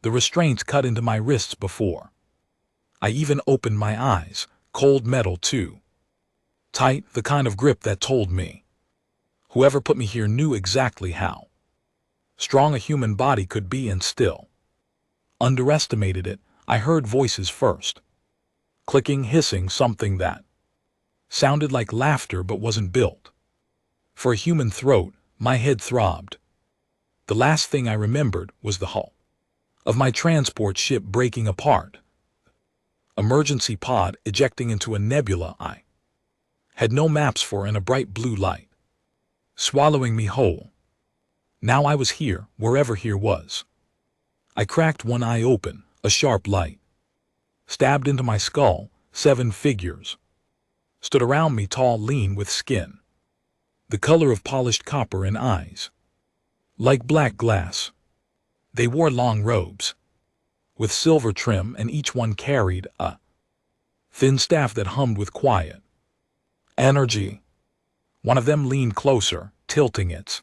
The restraints cut into my wrists before I even opened my eyes, cold metal too. Tight, the kind of grip that told me whoever put me here knew exactly how strong a human body could be and still underestimated it. I heard voices first. Clicking, hissing, something that sounded like laughter but wasn't built for a human throat. My head throbbed. The last thing I remembered was the hull of my transport ship breaking apart. Emergency pod ejecting into a nebula I had no maps for, and a bright blue light swallowing me whole. Now I was here, wherever here was. I cracked one eye open, a sharp light stabbed into my skull. 7 figures stood around me, tall, lean, with skin the color of polished copper and eyes like black glass. They wore long robes with silver trim, and each one carried a thin staff that hummed with quiet energy. One of them leaned closer, tilting its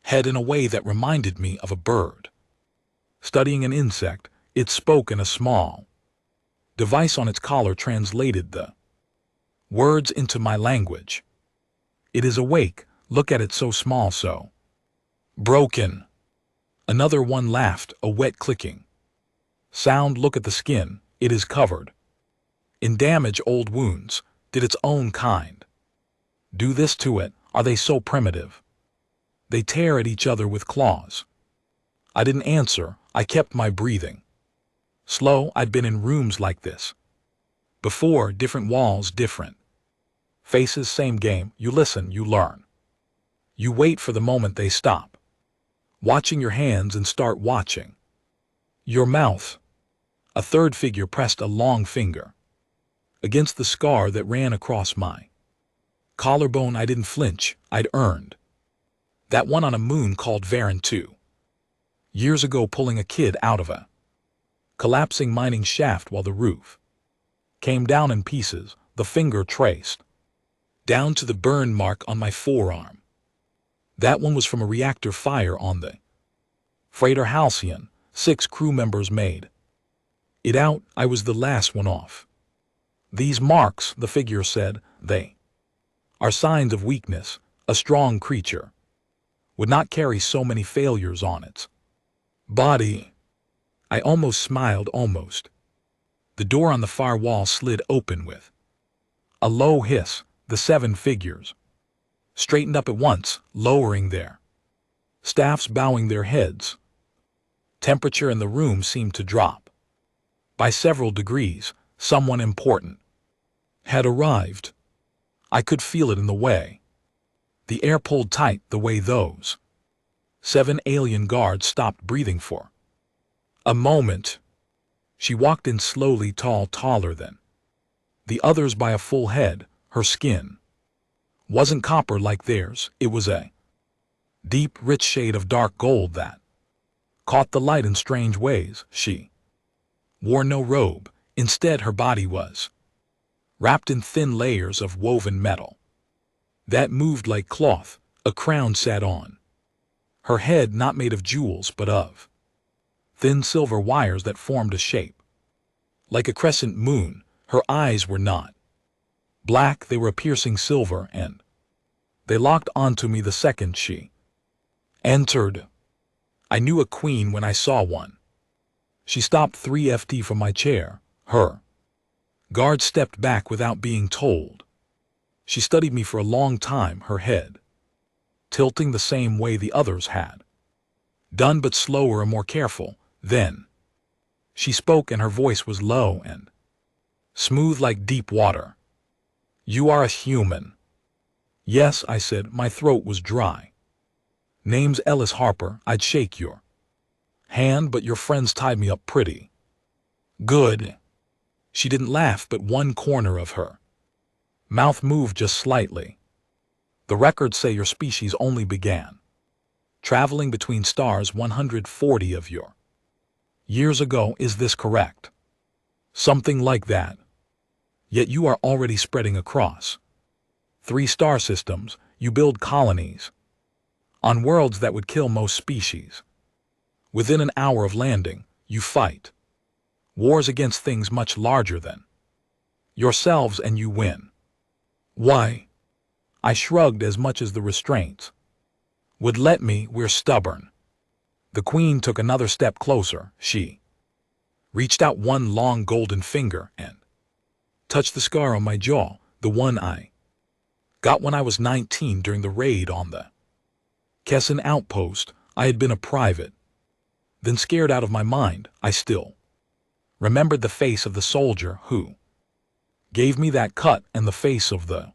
head in a way that reminded me of a bird studying an insect. It spoke, and a small device on its collar translated the words into my language. It is awake, look at it, so small, so broken. Another one laughed, a wet clicking sound. Look at the skin, it is covered in damage, old wounds. Did its own kind do this to it? Are they so primitive? They tear at each other with claws. I didn't answer, I kept my breathing slow. I'd been in rooms like this before, different walls, different faces, same game. You listen, you learn. You wait for the moment they stop watching your hands and start watching your mouth. A third figure pressed a long finger against the scar that ran across my collarbone. I didn't flinch, I'd earned that one on a moon called Varan 2 years ago, pulling a kid out of a collapsing mining shaft while the roof came down in pieces. The finger traced down to the burn mark on my forearm. That one was from a reactor fire on the freighter Halcyon. 6 crew members made it out. I was the last one off. These marks, the figure said, they are signs of weakness. A strong creature would not carry so many failures on its body. I almost smiled, almost. The door on the far wall slid open with a low hiss. The 7 figures straightened up at once, lowering their staffs, bowing their heads. Temperature in the room seemed to drop by several degrees. Someone important had arrived. I could feel it in the way the air pulled tight, the way those 7 alien guards stopped breathing for a moment. She walked in slowly, tall, taller than the others by a full head. Her skin wasn't copper like theirs, it was a deep, rich shade of dark gold that caught the light in strange ways. She wore no robe. Instead, her body was wrapped in thin layers of woven metal that moved like cloth. A crown sat on her head, not made of jewels but of thin silver wires that formed a shape like a crescent moon. Her eyes were not black, they were a piercing silver, and they locked onto me the second she entered. I knew a queen when I saw one. She stopped 3 feet from my chair. Her guard stepped back without being told. She studied me for a long time, her head tilting the same way the others had done, but slower and more careful. Then she spoke, and her voice was low and smooth like deep water. You are a human. Yes, I said. My throat was dry. Name's Ellis Harper. I'd shake your hand, but your friends tied me up pretty good. She didn't laugh, but one corner of her mouth moved just slightly. The records say your species only began traveling between stars 140 of your years ago. Is this correct? Something like that. Yet you are already spreading across 3 star systems. You build colonies on worlds that would kill most species. Within an hour of landing, You fight wars against things much larger than yourselves and you win. Why? I shrugged as much as the restraints would let me. We're stubborn. The queen took another step closer. She reached out one long golden finger and touched the scar on my jaw, the one I got when I was 19 during the raid on the Kessin outpost. I had been a private. Then, scared out of my mind, I still remembered the face of the soldier who gave me that cut and the face of the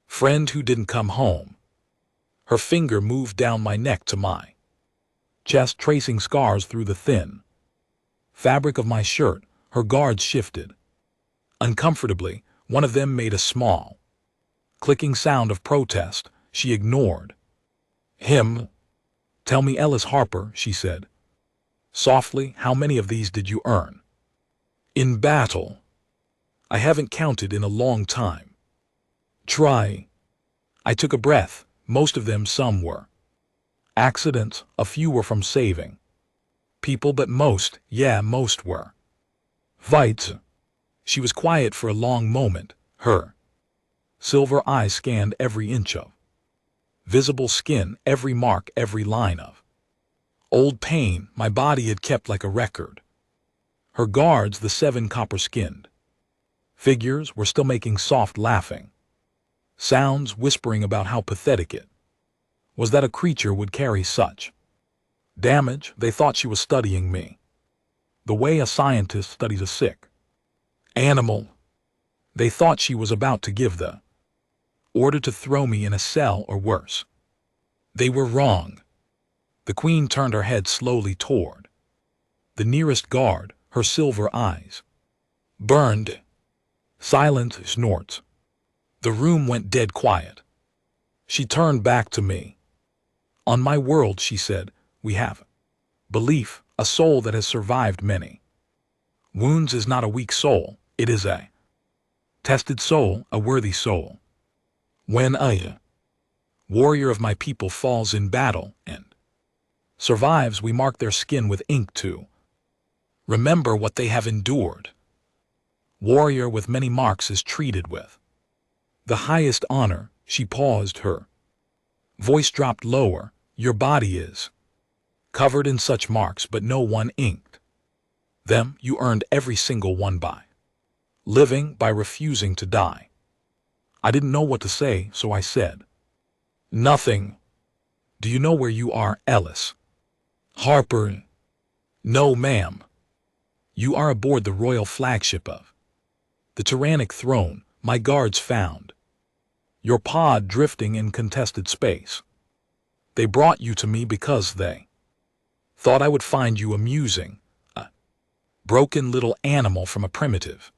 friend who didn't come home. Her finger moved down my neck to my chest, tracing scars through the thin fabric of my shirt. Her guards shifted uncomfortably. One of them made a small, clicking sound of protest. She ignored him. Tell me, Ellis Harper, she said softly, how many of these did you earn in battle? I haven't counted in a long time. Try. I took a breath. Most of them, some were accidents, a few were from saving people, but most were fights. She was quiet for a long moment. Her silver eyes scanned every inch of visible skin, every mark, every line of old pain my body had kept like a record. Her guards, the 7 copper-skinned figures, were still making soft laughing sounds, whispering about how pathetic it was that a creature would carry such damage. They thought she was studying me, the way a scientist studies a sick animal. They thought she was about to give the order to throw me in a cell or worse. They were wrong. The queen turned her head slowly toward the nearest guard, her silver eyes burned. Silent snorts. The room went dead quiet. She turned back to me. On my world, she said, we have belief, a soul that has survived many wounds is not a weak soul. It is a tested soul, a worthy soul. When a warrior of my people falls in battle and survives, we mark their skin with ink to remember what they have endured. Warrior with many marks is treated with the highest honor. She paused, her voice dropped lower. Your body is covered in such marks, but no one inked them. You earned every single one by living, by refusing to die. I didn't know what to say, so I said nothing. Do you know where you are, Ellis Harper? No, ma'am. You are aboard the royal flagship of the tyrannic throne. My guards found your pod drifting in contested space. They brought you to me because they thought I would find you amusing, a broken little animal from a primitive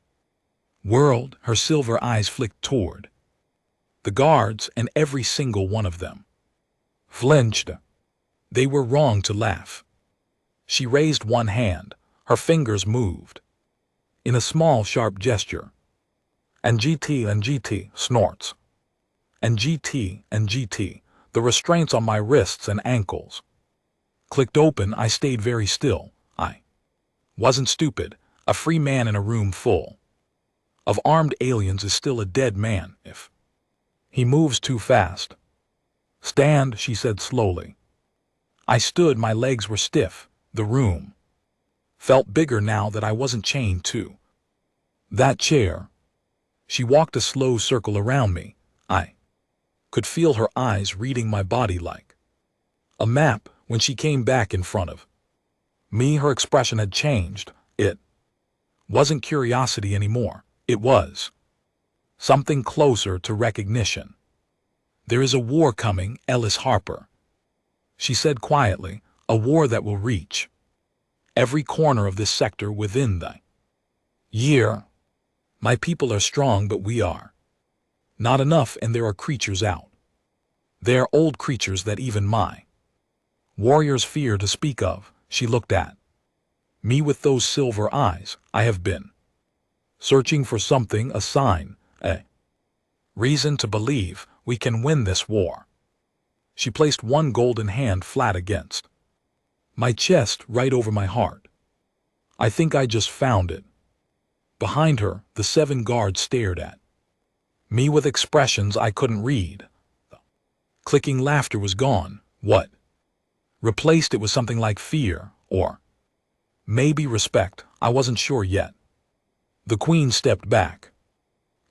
world. Her silver eyes flicked toward the guards, and every single one of them flinched. They were wrong to laugh. She raised one hand. Her fingers moved in a small, sharp gesture. And GT, snorts. And GT. The restraints on my wrists and ankles clicked open. I stayed very still. I wasn't stupid. A free man in a room full of armed aliens is still a dead man if he moves too fast. Stand, she said slowly. I stood. My legs were stiff. The room felt bigger now that I wasn't chained to that chair. She walked a slow circle around me. I could feel her eyes reading my body like a map. When she came back in front of me, her expression had changed. It wasn't curiosity anymore. It was something closer to recognition. There is a war coming, Ellis Harper, she said quietly, a war that will reach every corner of this sector within the year. My people are strong, but we are not enough, and there are creatures out there, old creatures that even my warriors fear to speak of. She looked at me with those silver eyes. I have been searching for something, a sign, a reason to believe we can win this war. She placed one golden hand flat against my chest, right over my heart. I think I just found it. Behind her, the 7 guards stared at me with expressions I couldn't read. Clicking laughter was gone. What replaced it was something like fear, or maybe respect. I wasn't sure yet. The queen stepped back.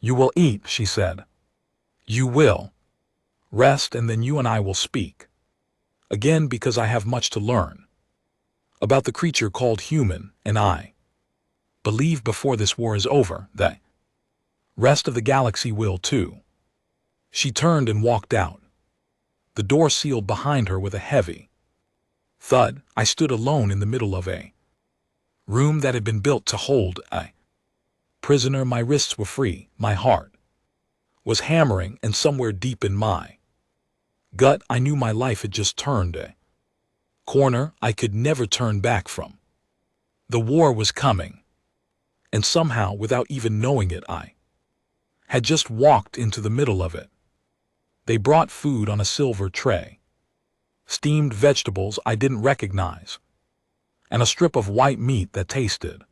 You will eat, she said. You will rest, and then you and I will speak. Again, because I have much to learn about the creature called human, and I believe before this war is over, the rest of the galaxy will too. She turned and walked out. The door sealed behind her with a heavy thud. I stood alone in the middle of a room that had been built to hold a prisoner. My wrists were free, my heart was hammering, and somewhere deep in my gut I knew my life had just turned a corner I could never turn back from. The war was coming, and somehow, without even knowing it, I had just walked into the middle of it. They brought food on a silver tray, steamed vegetables I didn't recognize, and a strip of white meat that tasted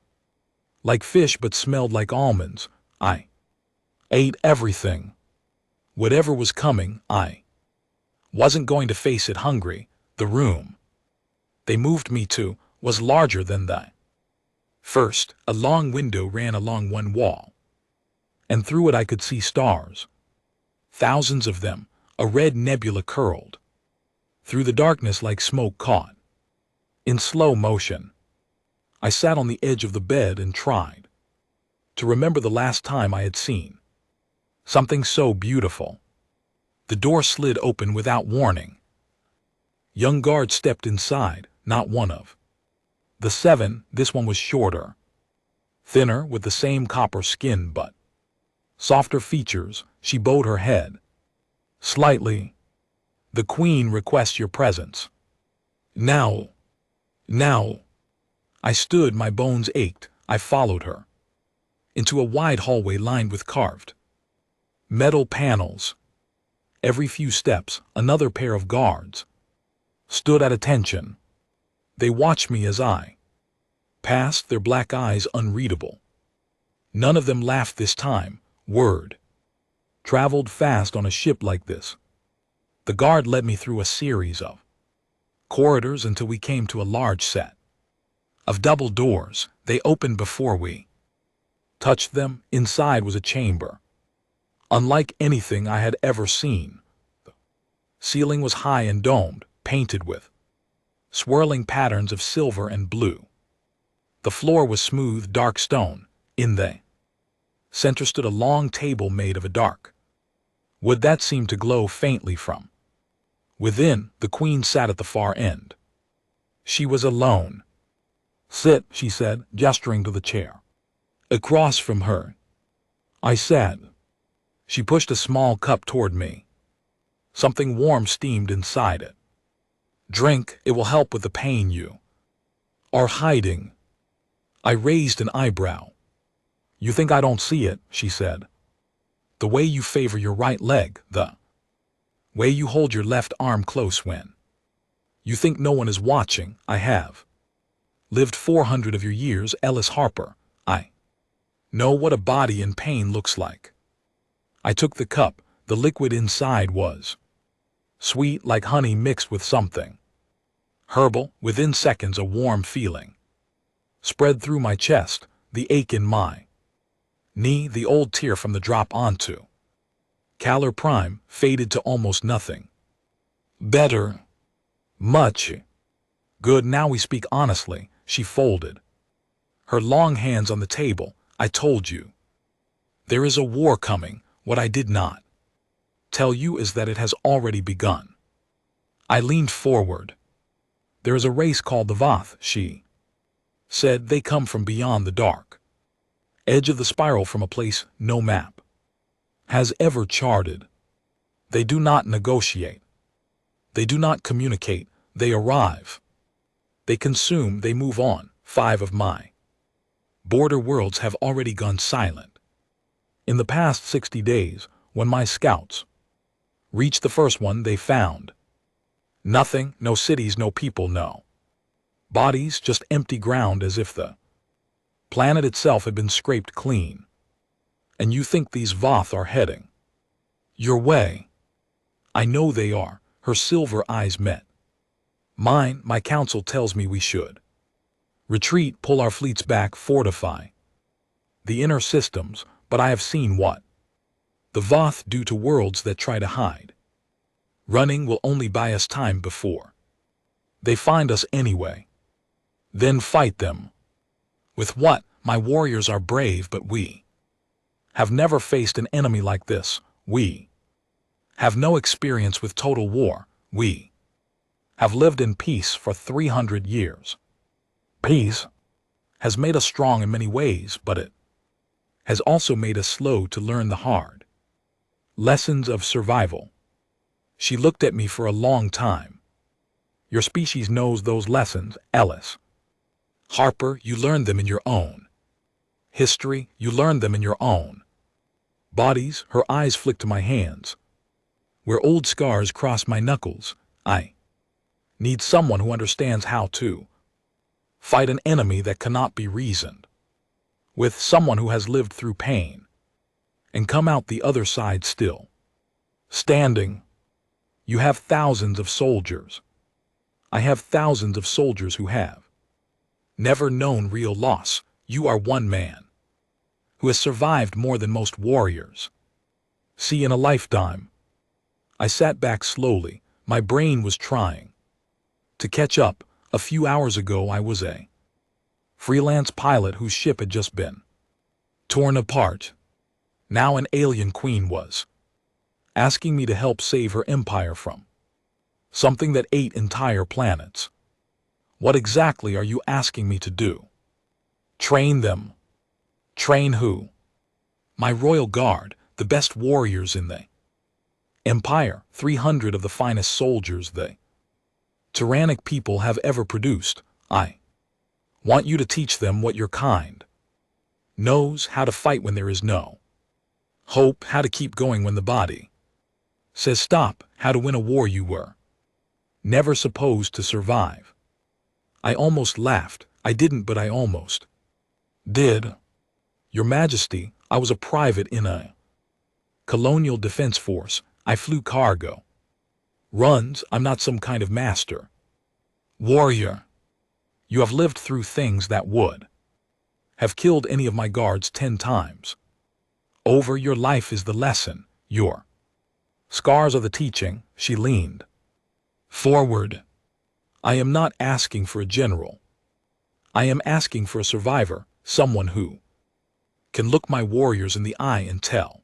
like fish but smelled like almonds. I ate everything. Whatever was coming, I wasn't going to face it hungry. The room they moved me to was larger than the first. A long window ran along one wall, and through it I could see stars. Thousands of them, a red nebula curled through the darkness like smoke caught in slow motion. I sat on the edge of the bed and tried to remember the last time I had seen something so beautiful. The door slid open without warning. Young guards stepped inside, not one of the 7. This one was shorter, thinner, with the same copper skin but softer features. She bowed her head slightly. The queen requests your presence. Now. I stood, my bones ached. I followed her into a wide hallway lined with carved metal panels. Every few steps, another pair of guards stood at attention. They watched me as I passed, their black eyes unreadable. None of them laughed this time. Word traveled fast on a ship like this. The guard led me through a series of corridors until we came to a large set of double doors. They opened before we touched them. Inside was a chamber unlike anything I had ever seen. The ceiling was high and domed, painted with swirling patterns of silver and blue. The floor was smooth, dark stone. In the center stood a long table made of a dark wood that seemed to glow faintly from within. The queen sat at the far end. She was alone. Sit, she said, gesturing to the chair across from her. I sat. She pushed a small cup toward me. Something warm steamed inside it. Drink, it will help with the pain you are hiding. I raised an eyebrow. You think I don't see it, she said. The way you favor your right leg, the way you hold your left arm close when you think no one is watching. I have lived 400 of your years, Ellis Harper. I know what a body in pain looks like. I took the cup. The liquid inside was sweet like honey mixed with something herbal. Within seconds, a warm feeling spread through my chest, the ache in my knee, the old tear from the drop onto Calor Prime faded to almost nothing. Better. Much. Good, now we speak honestly. She folded her long hands on the table. I told you. There is a war coming. What I did not tell you is that it has already begun. I leaned forward. There is a race called the Voth, she said. They come from beyond the dark edge of the spiral, from a place no map has ever charted. They do not negotiate. They do not communicate. They arrive. They consume. They move on. 5 of my border worlds have already gone silent. In the past 60 days, when my scouts reached the first one, they found nothing. No cities, no people, no bodies, just empty ground, as if the Planet itself had been scraped clean. And you think these Voth are heading your way? I know they are. Her silver eyes met. Mine, my counsel tells me we should retreat, pull our fleets back, fortify the inner systems, but I have seen what the Voth do to worlds that try to hide. Running will only buy us time before they find us anyway. Then fight them. With what? My warriors are brave, but we have never faced an enemy like this. We have no experience with total war. We have lived in peace for 300 years. Peace has made us strong in many ways, but it has also made us slow to learn the hard lessons of survival. She looked at me for a long time. Your species knows those lessons, Ellis. Harper, you learned them in your own history. You learned them in your own bodies. Her eyes flicked to my hands, where old scars crossed my knuckles. I need someone who understands how to fight an enemy that cannot be reasoned with, someone who has lived through pain and come out the other side still standing. You have thousands of soldiers. I have thousands of soldiers who have never known real loss. You are one man who has survived more than most warriors see in a lifetime. I sat back slowly. My brain was trying to catch up. A few hours ago I was a freelance pilot whose ship had just been torn apart. Now an alien queen was asking me to help save her empire from something that ate entire planets. What exactly are you asking me to do? Train them. Train who? My royal guard, the best warriors in the empire, 300 of the finest soldiers the tyrannic people have ever produced. I want you to teach them what your kind knows: how to fight when there is no hope, how to keep going when the body says stop, how to win a war you were never supposed to survive. I almost laughed. I didn't, but I almost did. Your Majesty, I was a private in a colonial defense force. I flew cargo runs. I'm not some kind of master warrior. You have lived through things that would have killed any of my guards 10 times over. Your life is the lesson. Your scars are the teaching. She leaned forward. I am not asking for a general. I am asking for a survivor, someone who can look my warriors in the eye and tell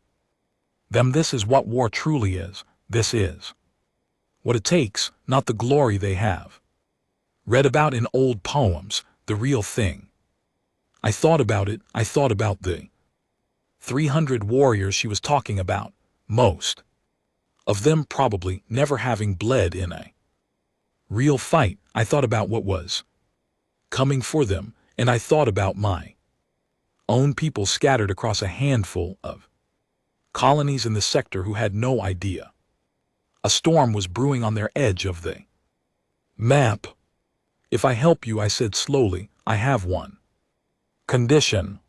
them this is what war truly is. This is what it takes, not the glory they have read about in old poems, the real thing. I thought about it. I thought about the 300 warriors she was talking about, most of them probably never having bled in a real fight. I thought about what was coming for them, and I thought about my own people scattered across a handful of colonies in the sector who had no idea a storm was brewing on their edge of the map. If I help you, I said slowly, I have one condition.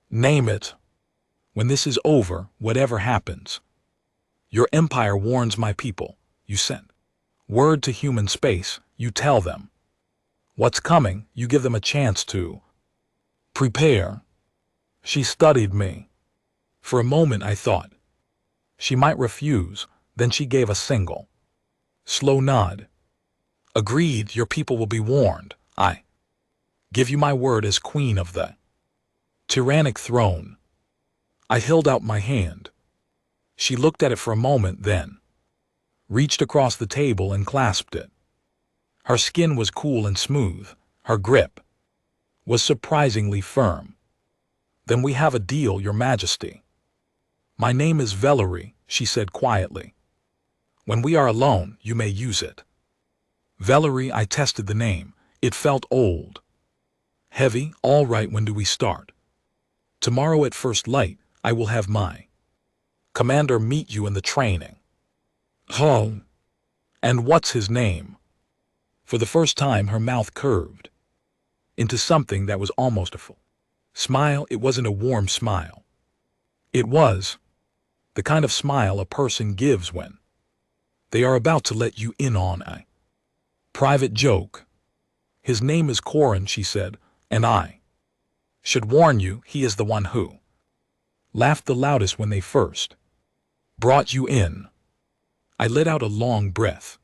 Name it. When this is over, whatever happens, your empire warns my people. You send word to human space. You tell them what's coming. You give them a chance to prepare. She studied me. For a moment I thought she might refuse. Then she gave a single slow nod. Agreed, your people will be warned. I give you my word as queen of the tyrannic throne. I held out my hand. She looked at it for a moment, then reached across the table and clasped it. Her skin was cool and smooth. Her grip was surprisingly firm. Then we have a deal, Your Majesty. My name is Valerie, she said quietly. When we are alone, you may use it. Valerie, I tested the name. It felt old. Heavy. All right, when do we start? Tomorrow at first light, I will have my commander meet you in the training hall. And what's his name? For the first time, her mouth curved into something that was almost a full Smile, it wasn't a warm smile. It was the kind of smile a person gives when they are about to let you in on a private joke. His name is Corin, she said, and I should warn you, he is the one who laughed the loudest when they first brought you in. I let out a long breath.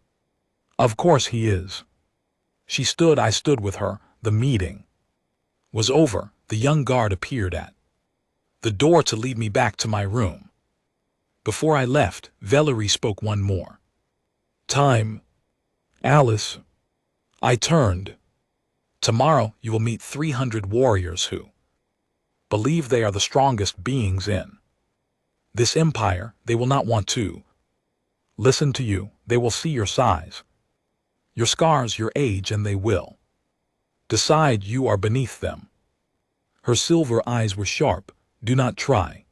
Of course he is. She stood, I stood with her. The meeting was over. The young guard appeared at the door to lead me back to my room. Before I left, Valerie spoke one more time. Alice, I turned. Tomorrow you will meet 300 warriors who believe they are the strongest beings in this empire. They will not want to listen to you. They will see your size, your scars, your age, and they will decide you are beneath them. Her silver eyes were sharp. Do not try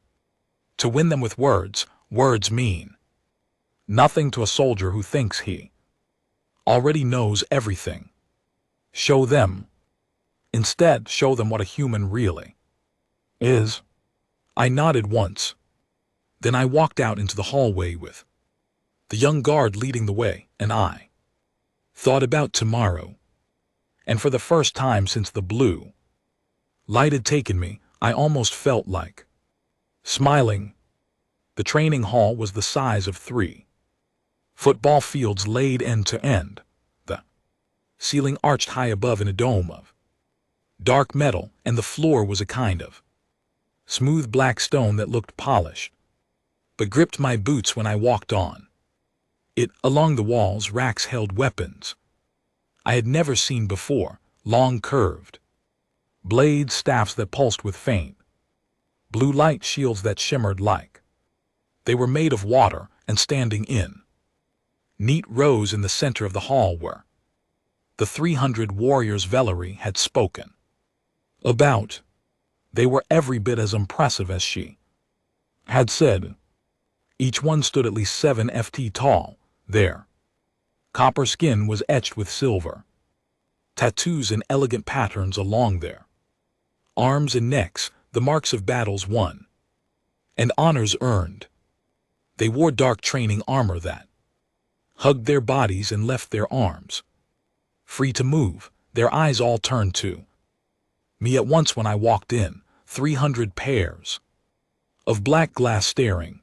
to win them with words. Words mean nothing to a soldier who thinks he already knows everything. Show them. Instead, show them what a human really is. I nodded once. Then I walked out into the hallway with the young guard leading the way, and I thought about tomorrow. And for the first time since the blue light had taken me, I almost felt like smiling. The training hall was the size of 3 football fields laid end to end. The ceiling arched high above in a dome of dark metal, and the floor was a kind of smooth black stone that looked polished, but gripped my boots when I walked on it. Along the walls, racks held weapons I had never seen before, long curved blades, staffs that pulsed with faint blue light, shields that shimmered like they were made of water, and standing in neat rows in the center of the hall were the 300 warriors Valerie had spoken about. They were every bit as impressive as she had said. Each one stood at least 7 feet tall. Their copper skin was etched with silver tattoos in elegant patterns along their arms and necks, the marks of battles won and honors earned. They wore dark training armor that hugged their bodies and left their arms free to move. Their eyes all turned to me at once when I walked in, 300 pairs of black glass staring.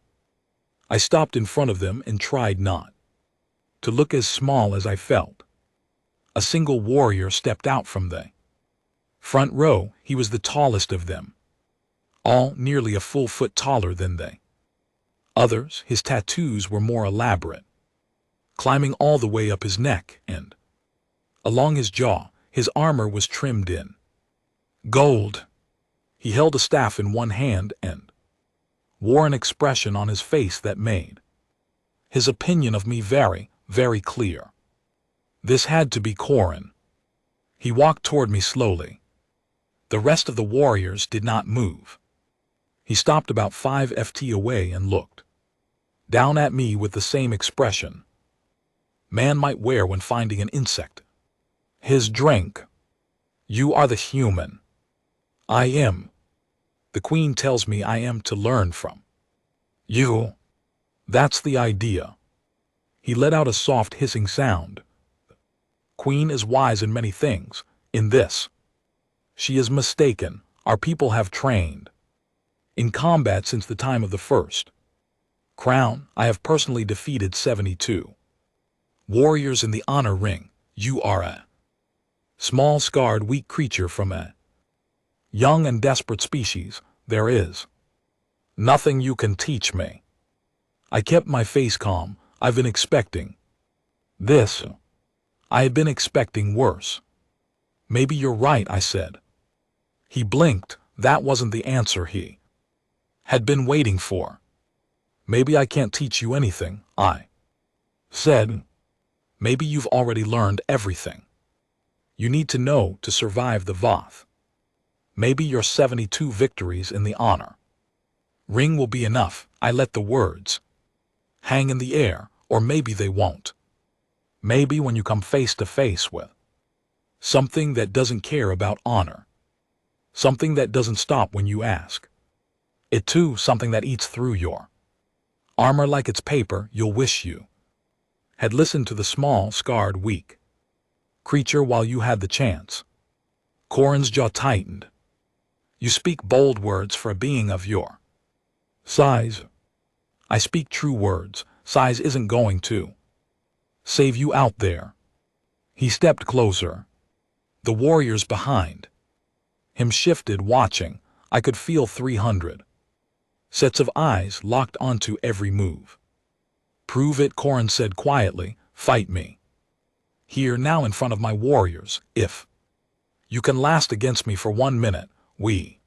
I stopped in front of them and tried not to look as small as I felt. A single warrior stepped out from the front row. He was the tallest of them all, nearly a full foot taller than they others. His tattoos were more elaborate, climbing all the way up his neck and along his jaw. His armor was trimmed in gold. He held a staff in one hand and wore an expression on his face that made his opinion of me very, very clear. This had to be Corin. He walked toward me slowly. The rest of the warriors did not move. He stopped about 5 feet away and looked down at me with the same expression man might wear when finding an insect. His drink. You are the human. I am. The Queen tells me I am to learn from you. That's the idea. He let out a soft hissing sound. Queen is wise in many things. In this, she is mistaken. Our people have trained in combat since the time of the first crown. I have personally defeated 72 warriors in the honor ring. You are a small, scarred, weak creature from a young and desperate species. There is nothing you can teach me. I kept my face calm. I've been expecting this. I had been expecting worse. Maybe you're right, I said. He blinked. That wasn't the answer he had been waiting for. Maybe I can't teach you anything, I said. Maybe you've already learned everything you need to know to survive the Voth. Maybe your 72 victories in the honor ring will be enough. I let the words hang in the air, or maybe they won't. Maybe when you come face to face with something that doesn't care about honor, Something that doesn't stop when you ask. It too, something that eats through your armor like it's paper. You'll wish you had listened to the small, scarred, weak creature while you had the chance. Corin's jaw tightened. You speak bold words for a being of your size. I speak true words. Size isn't going to save you out there. He stepped closer. The warriors behind him shifted, watching. I could feel 300 sets of eyes locked onto every move. Prove it, Corin said quietly. Fight me. Here now in front of my warriors. If you can last against me for 1 minute, we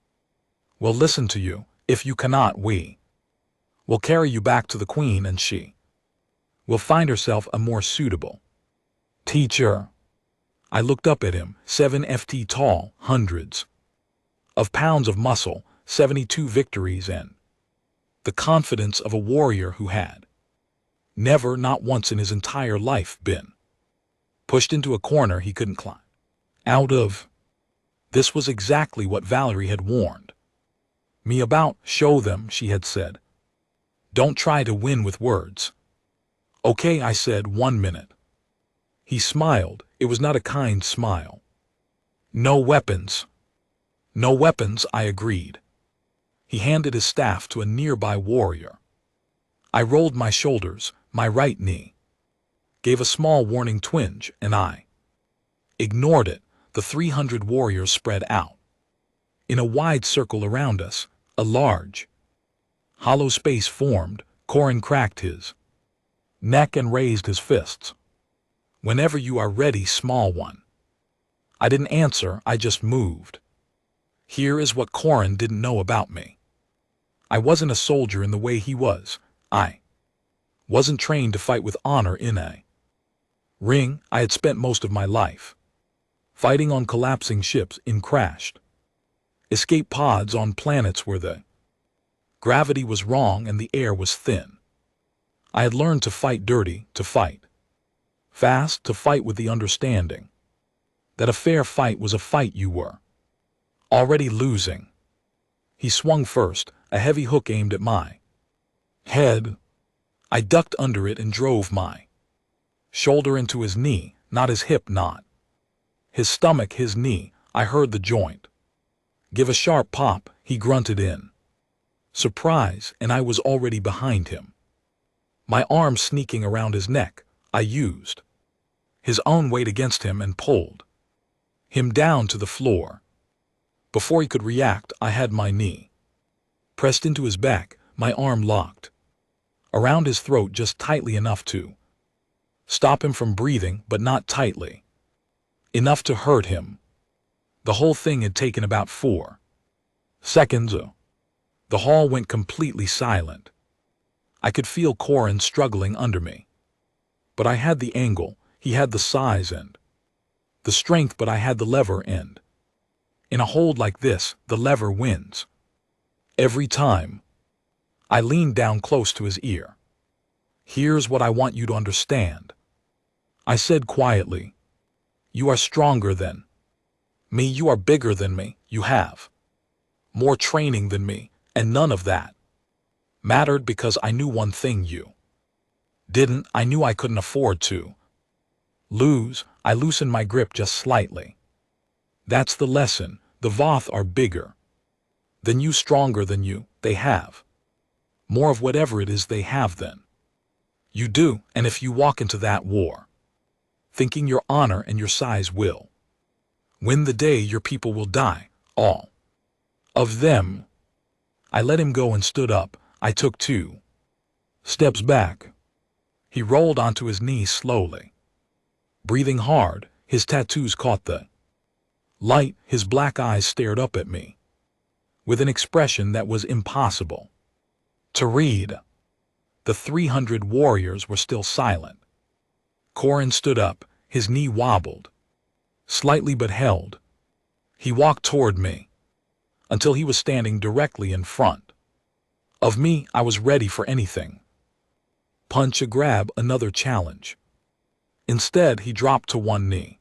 will listen to you. If you cannot, we will carry you back to the queen, and she will find herself a more suitable teacher. I looked up at him, 7 feet tall, hundreds of pounds of muscle, 72 victories, and the confidence of a warrior who had never, not once in his entire life, been pushed into a corner he couldn't climb out of. This was exactly what Valerie had warned me about. Show them, she had said. Don't try to win with words. Okay, I said. 1 minute. He smiled. It was not a kind smile. No weapons. No weapons, I agreed. He handed his staff to a nearby warrior. I rolled my shoulders. My right knee gave a small warning twinge, and I ignored it. The 300 warriors spread out in a wide circle around us. A large, hollow space formed. Corin cracked his neck and raised his fists. Whenever you are ready, small one. I didn't answer, I just moved. Here is what Corin didn't know about me. I wasn't a soldier in the way he was. I wasn't trained to fight with honor in a ring. I had spent most of my life fighting on collapsing ships, in crashed escape pods, on planets where the gravity was wrong and the air was thin. I had learned to fight dirty, to fight fast, to fight with the understanding that a fair fight was a fight you were already losing. He swung first, a heavy hook aimed at my head. I ducked under it and drove my shoulder into his knee, not his hip, not his stomach, his knee. I heard the joint give a sharp pop. He grunted in surprise, and I was already behind him, my arm sneaking around his neck. I used his own weight against him and pulled him down to the floor. Before he could react, I had my knee pressed into his back, my arm locked around his throat just tightly enough to stop him from breathing, but not tightly enough to hurt him. The whole thing had taken about 4 seconds. The hall went completely silent. I could feel Corin struggling under me. But I had the angle, he had the size and the strength, but I had the lever, and in a hold like this, the lever wins every time. I leaned down close to his ear. Here's what I want you to understand, I said quietly. You are stronger than me, you are bigger than me, you have more training than me, and none of that mattered because I knew one thing you didn't. I knew I couldn't afford to lose. I loosened my grip just slightly. That's the lesson. The Voth are bigger than you, stronger than you. They have more of whatever it is they have than you do, and if you walk into that war thinking your honor and your size will win the day, your people will die, all of them. I let him go and stood up. I took 2 steps back. He rolled onto his knees slowly, breathing hard. His tattoos caught the light. His black eyes stared up at me with an expression that was impossible to read. The 300 warriors were still silent. Corin stood up. His knee wobbled slightly but held. He walked toward me until he was standing directly in front of me. I was ready for anything. Punch, a grab, another challenge. Instead, he dropped to one knee.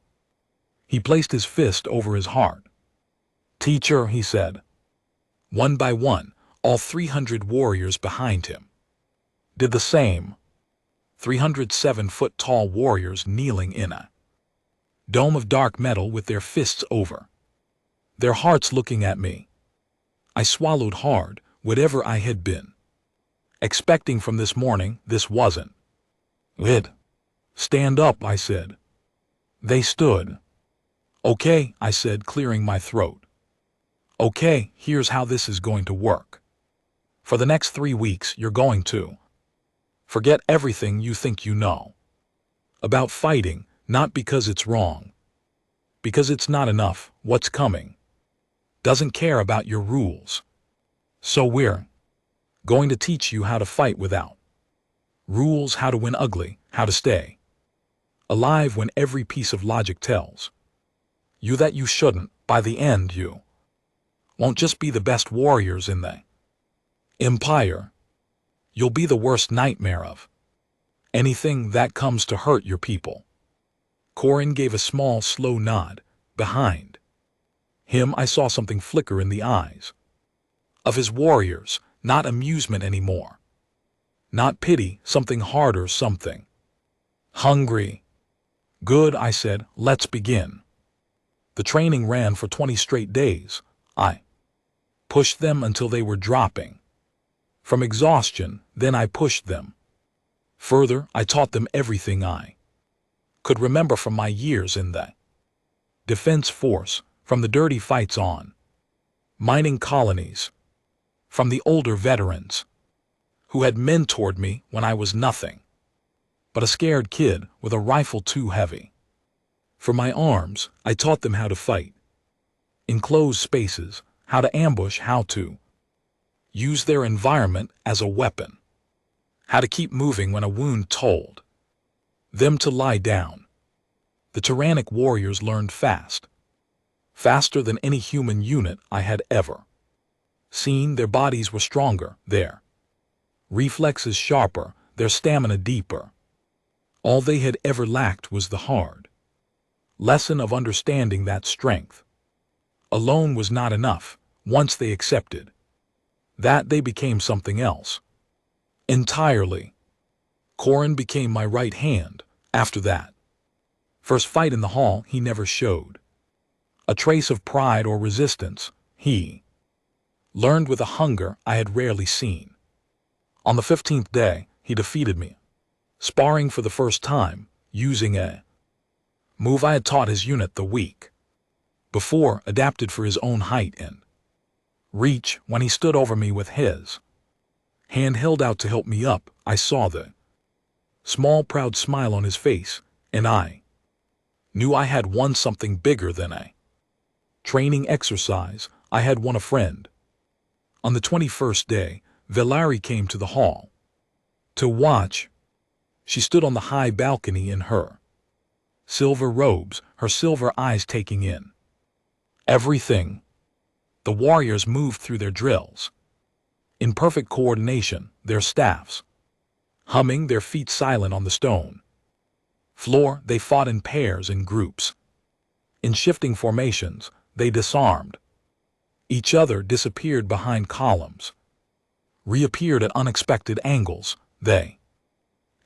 He placed his fist over his heart. Teacher, he said. One by one, all 300 warriors behind him did the same. 307-foot-tall warriors kneeling in a dome of dark metal with their fists over their hearts looking at me. I swallowed hard. Whatever I had been expecting from this morning, this wasn't it. Stand up, I said. They stood. Okay, I said, clearing my throat. Okay, here's how this is going to work. For the next 3 weeks, you're going to forget everything you think you know about fighting, not because it's wrong, because it's not enough. What's coming doesn't care about your rules. So we're going to teach you how to fight without rules, how to win ugly, how to stay alive when every piece of logic tells you that you shouldn't. By the end, you won't just be the best warriors in the empire. You'll be the worst nightmare of anything that comes to hurt your people. Corin gave a small, slow nod. Behind him, I saw something flicker in the eyes of his warriors. Not amusement anymore. Not pity, something harder, something hungry. Good, I said, let's begin. The training ran for 20 straight days. I pushed them until they were dropping from exhaustion, then I pushed them further. I taught them everything I could remember from my years in the defense force, from the dirty fights on mining colonies, from the older veterans who had mentored me when I was nothing but a scared kid with a rifle too heavy for my arms. I taught them how to fight in closed spaces, how to ambush, how to use their environment as a weapon, how to keep moving when a wound told them to lie down. The tyrannic warriors learned fast, faster than any human unit I had ever seen. Their bodies were stronger, their reflexes sharper, their stamina deeper. All they had ever lacked was the hard lesson of understanding that strength alone was not enough. Once they accepted that, they became something else entirely. Corin became my right hand. After that first fight in the hall, he never showed a trace of pride or resistance. He learned with a hunger I had rarely seen. On the 15th day, he defeated me, sparring for the first time, using a move I had taught his unit the week before, adapted for his own height and reach. When he stood over me with his hand held out to help me up, I saw the small, proud smile on his face, and I knew I had won something bigger than a training exercise. I had won a friend. On the 21st day, Velari came to the hall to watch. She stood on the high balcony in her silver robes, her silver eyes taking in everything. The warriors moved through their drills in perfect coordination, their staffs humming, their feet silent on the stone floor. They fought in pairs and groups. In shifting formations, they disarmed each other, disappeared behind columns, reappeared at unexpected angles. They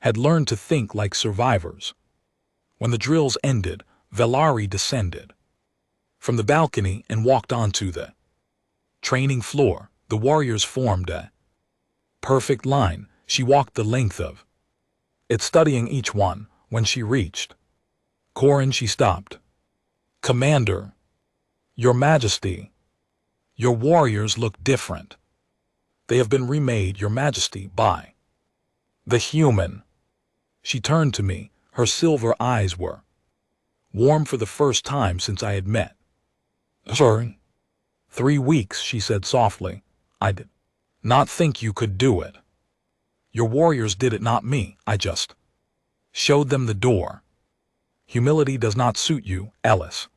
had learned to think like survivors. When the drills ended, Velari descended from the balcony and walked onto the training floor. The warriors formed a perfect line. She walked the length of it, studying each one. When she reached Corin, she stopped. Commander, Your Majesty, your warriors look different. They have been remade, Your Majesty, by the human. She turned to me. Her silver eyes were warm for the first time since I had met. Sorry. 3 weeks, she said softly. I did not think you could do it. Your warriors did it, not me. I just showed them the door. Humility does not suit you, Ellis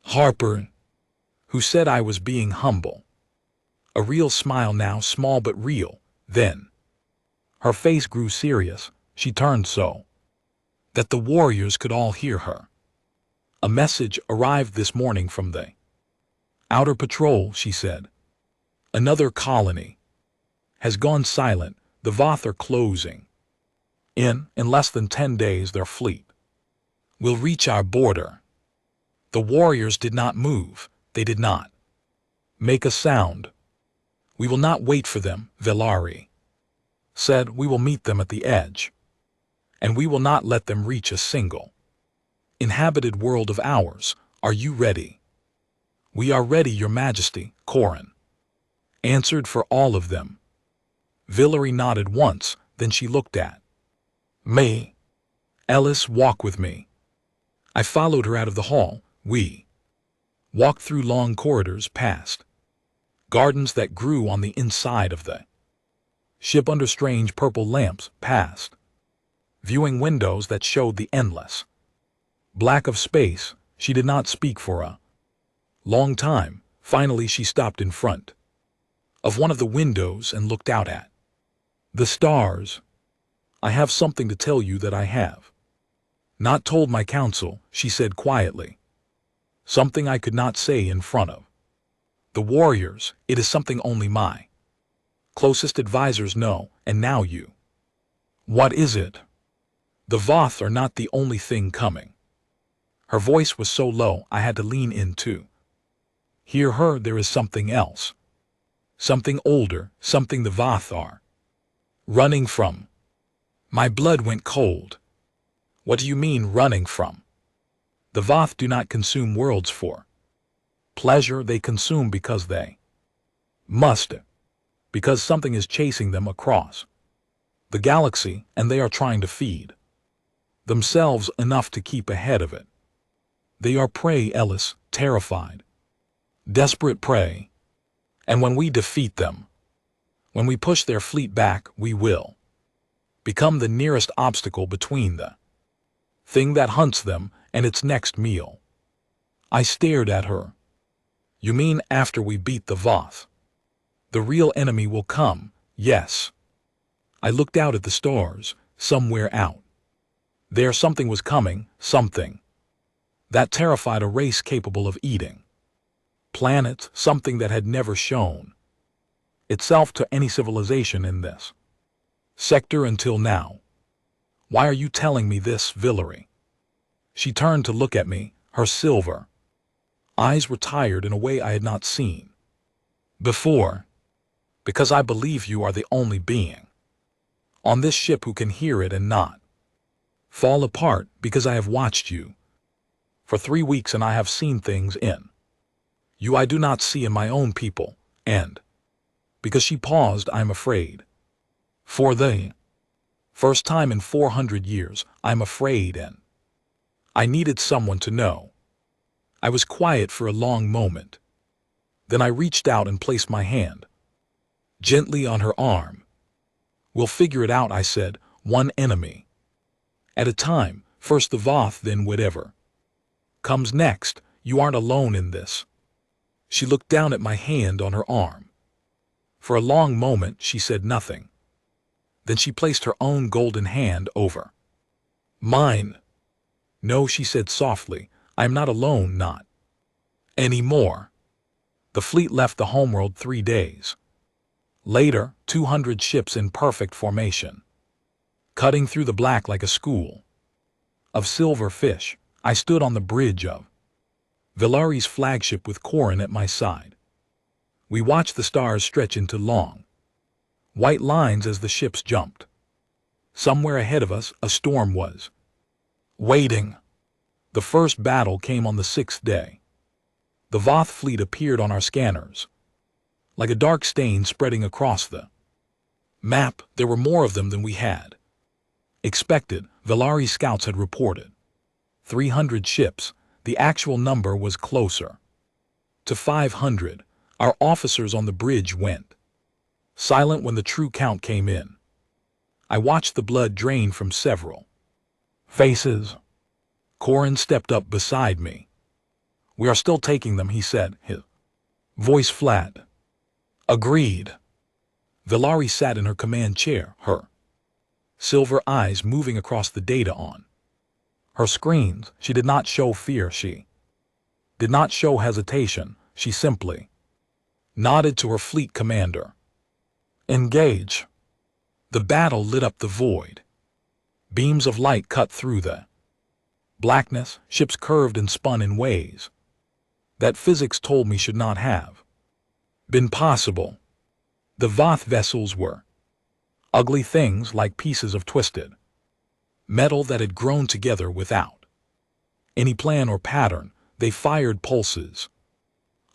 Harper, who said I was being humble. A real smile now, small but real. Then her face grew serious. She turned so that the warriors could all hear her. A message arrived this morning from the Outer patrol, she said. Another colony. Has gone silent. The Voth are closing. In less than 10 days, their fleet will reach our border. The warriors did not move. They did not make a sound. We will not wait for them, Velari said. We will meet them at the edge. And we will not let them reach a single inhabited world of ours. Are you ready? We are ready, Your Majesty, Corin answered for all of them. Villery nodded once, then she looked at me. Ellis, walk with me. I followed her out of the hall. We walked through long corridors, past gardens that grew on the inside of the ship under strange purple lamps, past viewing windows that showed the endless black of space. She did not speak for a long time. Finally, she stopped in front of one of the windows and looked out at the stars. I have something to tell you that I have not told my council, she said quietly. Something I could not say in front of the warriors. It is something only my closest advisors know, and now you. What is it? The Voth are not the only thing coming. Her voice was so low I had to lean in to hear her. There is something else. Something older, something the Voth are running from. My blood went cold. What do you mean, running from? The Voth do not consume worlds for pleasure. They consume because they must. Because something is chasing them across the galaxy, and they are trying to feed themselves enough to keep ahead of it. They are prey, Ellis, terrified, desperate prey. And when we defeat them, when we push their fleet back, we will become the nearest obstacle between the thing that hunts them and its next meal. I stared at her. You mean after we beat the Voth, the real enemy will come? Yes. I looked out at the stars. Somewhere out there something was coming, something that terrified a race capable of eating planets, something that had never shown itself to any civilization in this sector until now. Why are you telling me this, Villery? She turned to look at me. Her silver eyes were tired in a way I had not seen before. Because I believe you are the only being on this ship who can hear it and not fall apart. Because I have watched you for 3 weeks and I have seen things in you I do not see in my own people. And because she paused, I'm afraid. For the first time in 400 years, I'm afraid, and I needed someone to know. I was quiet for a long moment. Then I reached out and placed my hand gently on her arm. We'll figure it out, I said, one enemy at a time. First the Voth, then whatever comes next. You aren't alone in this. She looked down at my hand on her arm. For a long moment she said nothing. Then she placed her own golden hand over mine. No, she said softly, I am not alone, not anymore. The fleet left the homeworld 3 days later, 200 ships in perfect formation, cutting through the black like a school of silver fish. I stood on the bridge of Villari's flagship with Corin at my side. We watched the stars stretch into long, white lines as the ships jumped. Somewhere ahead of us, a storm was waiting. The first battle came on the 6th day. The Voth fleet appeared on our scanners, like a dark stain spreading across the map. There were more of them than we had expected. Villari scouts had reported 300 ships. The actual number was closer to 500. Our officers on the bridge went silent when the true count came in. I watched the blood drain from several faces. Corin stepped up beside me. We are still taking them, he said, his voice flat. Agreed. Villari sat in her command chair, her silver eyes moving across the data on her screens. She did not show fear. She did not show hesitation. she simply nodded to her fleet commander. Engage. The battle lit up the void. Beams of light cut through the blackness, ships curved and spun in ways that physics told me should not have been possible. The Voth vessels were ugly things like pieces of twisted metal that had grown together without any plan or pattern. They fired pulses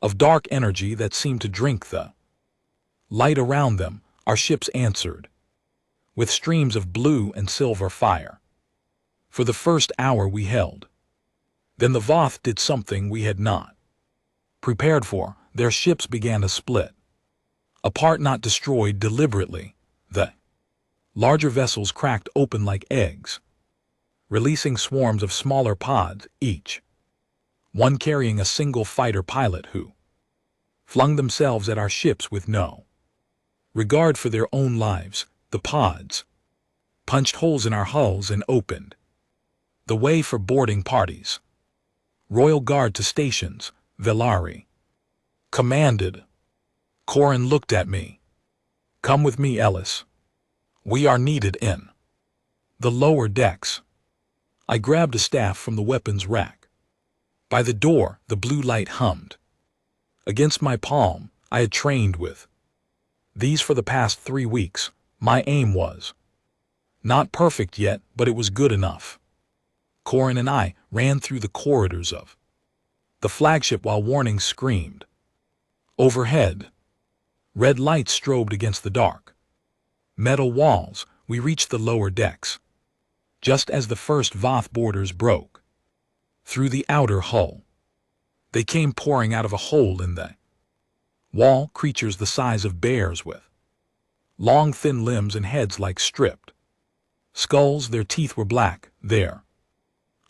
of dark energy that seemed to drink the light around them. Our ships answered with streams of blue and silver fire. For the first hour we held. Then the Voth did something we had not prepared for. Their ships began to split apart, not destroyed deliberately. The larger vessels cracked open like eggs, releasing swarms of smaller pods, each one carrying a single fighter pilot who flung themselves at our ships with no regard for their own lives. The pods punched holes in our hulls and opened the way for boarding parties. Royal Guard to stations, Velari commanded. Corin looked at me. Come with me, Ellis. We are needed in the lower decks. I grabbed a staff from the weapons rack. By the door, the blue light hummed against my palm. I had trained with these for the past 3 weeks. My aim was not perfect yet, but it was good enough. Corin and I ran through the corridors of the flagship while warnings screamed overhead. Red lights strobed against the dark metal walls. We reached the lower decks just as the first Voth boarders broke through the outer hull. They came pouring out of a hole in the wall, creatures the size of bears with long thin limbs and heads like stripped skulls. Their teeth were black, their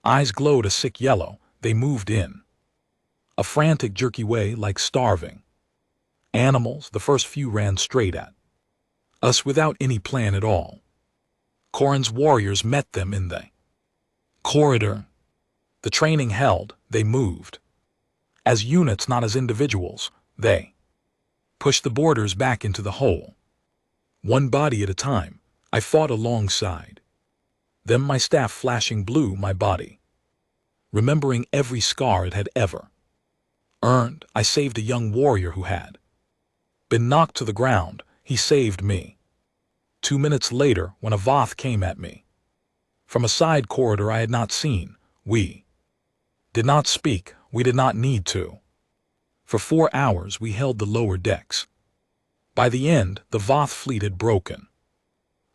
eyes glowed a sick yellow. They moved in a frantic, jerky way like starving animals. The first few ran straight at us without any plan at all. Corin's warriors met them in the corridor. The training held. They moved as units, not as individuals. They pushed the boarders back into the hole, one body at a time. I fought alongside them, my staff flashing blue, my body remembering every scar it had ever earned. I saved a young warrior who had been knocked to the ground. He saved me. 2 minutes later, when a Voth came at me from a side corridor I had not seen, we did not speak. We did not need to. For 4 hours we held the lower decks. By the end, the Voth fleet had broken.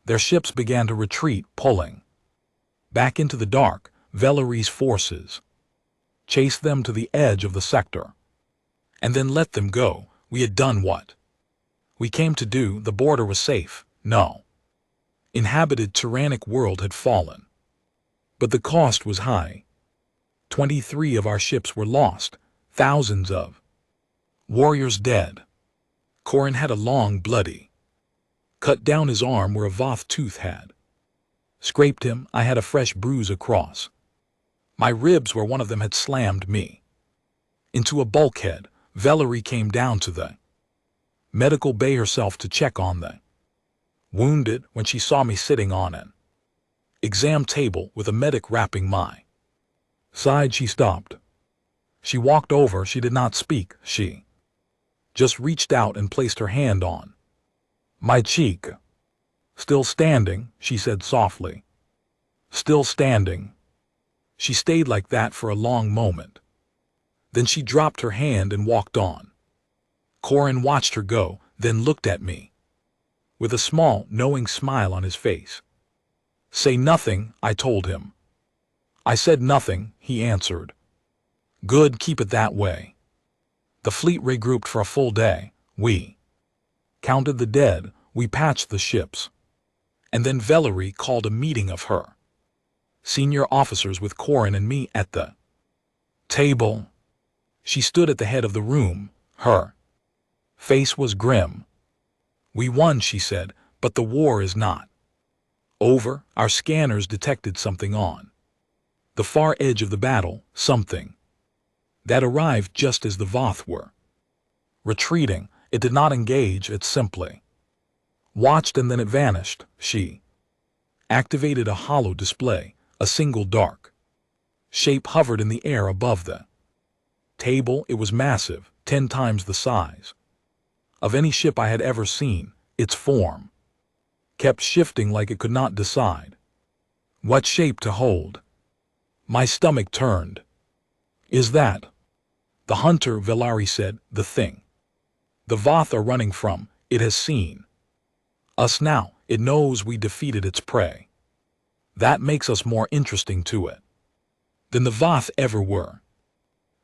Their ships began to retreat, pulling back into the dark. Velari's forces chased them to the edge of the sector and then let them go. We had done what we came to do. The border was safe. No inhabited tyrannic world had fallen. But the cost was high. 23 of our ships were lost, thousands of warriors dead. Corin had a long, bloody cut down his arm where a Voth tooth had scraped him. I had a fresh bruise across my ribs where one of them had slammed me into a bulkhead. Velari came down to the medical bay herself to check on the wounded. When she saw me sitting on an exam table with a medic wrapping my side, she stopped. She walked over. She did not speak. She just reached out and placed her hand on my cheek. Still standing, she said softly. Still standing. She stayed like that for a long moment. Then she dropped her hand and walked on. Corin watched her go, then looked at me with a small, knowing smile on his face. Say nothing, I told him. I said nothing, he answered. Good, keep it that way. The fleet regrouped for a full day. We counted the dead. We patched the ships. And then Velari called a meeting of her senior officers with Corin and me at the table. She stood at the head of the room. Her face was grim. We won, she said, but the war is not over. Our scanners detected something on the far edge of the battle, something that arrived just as the Voth were Retreating, it did not engage, it simply watched, and then it vanished. She activated a hollow display. A single dark shape hovered in the air above the table. It was massive, 10 times the size of any ship I had ever seen. Its form kept shifting like it could not decide what shape to hold. My stomach turned. Is that the hunter? Velari said. The thing the Voth are running from. It has seen us now. It knows we defeated its prey. That makes us more interesting to it than the Voth ever were.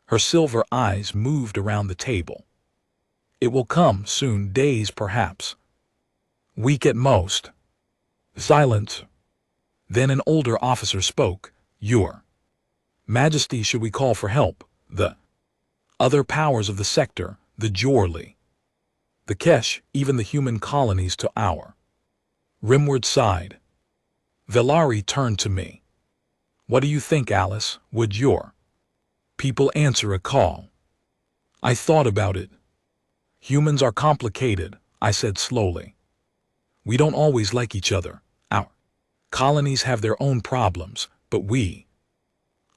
Her silver eyes moved around the table. It will come soon, days perhaps, week at most. Silence. Then an older officer spoke. Your Majesty, should we call for help? The other powers of the sector, the Jorli, the Kesh, even the human colonies to our rimward side. Velari turned to me. What do you think, Alice? Would your people answer a call? I thought about it. Humans are complicated, I said slowly. We don't always like each other. Our colonies have their own problems, but we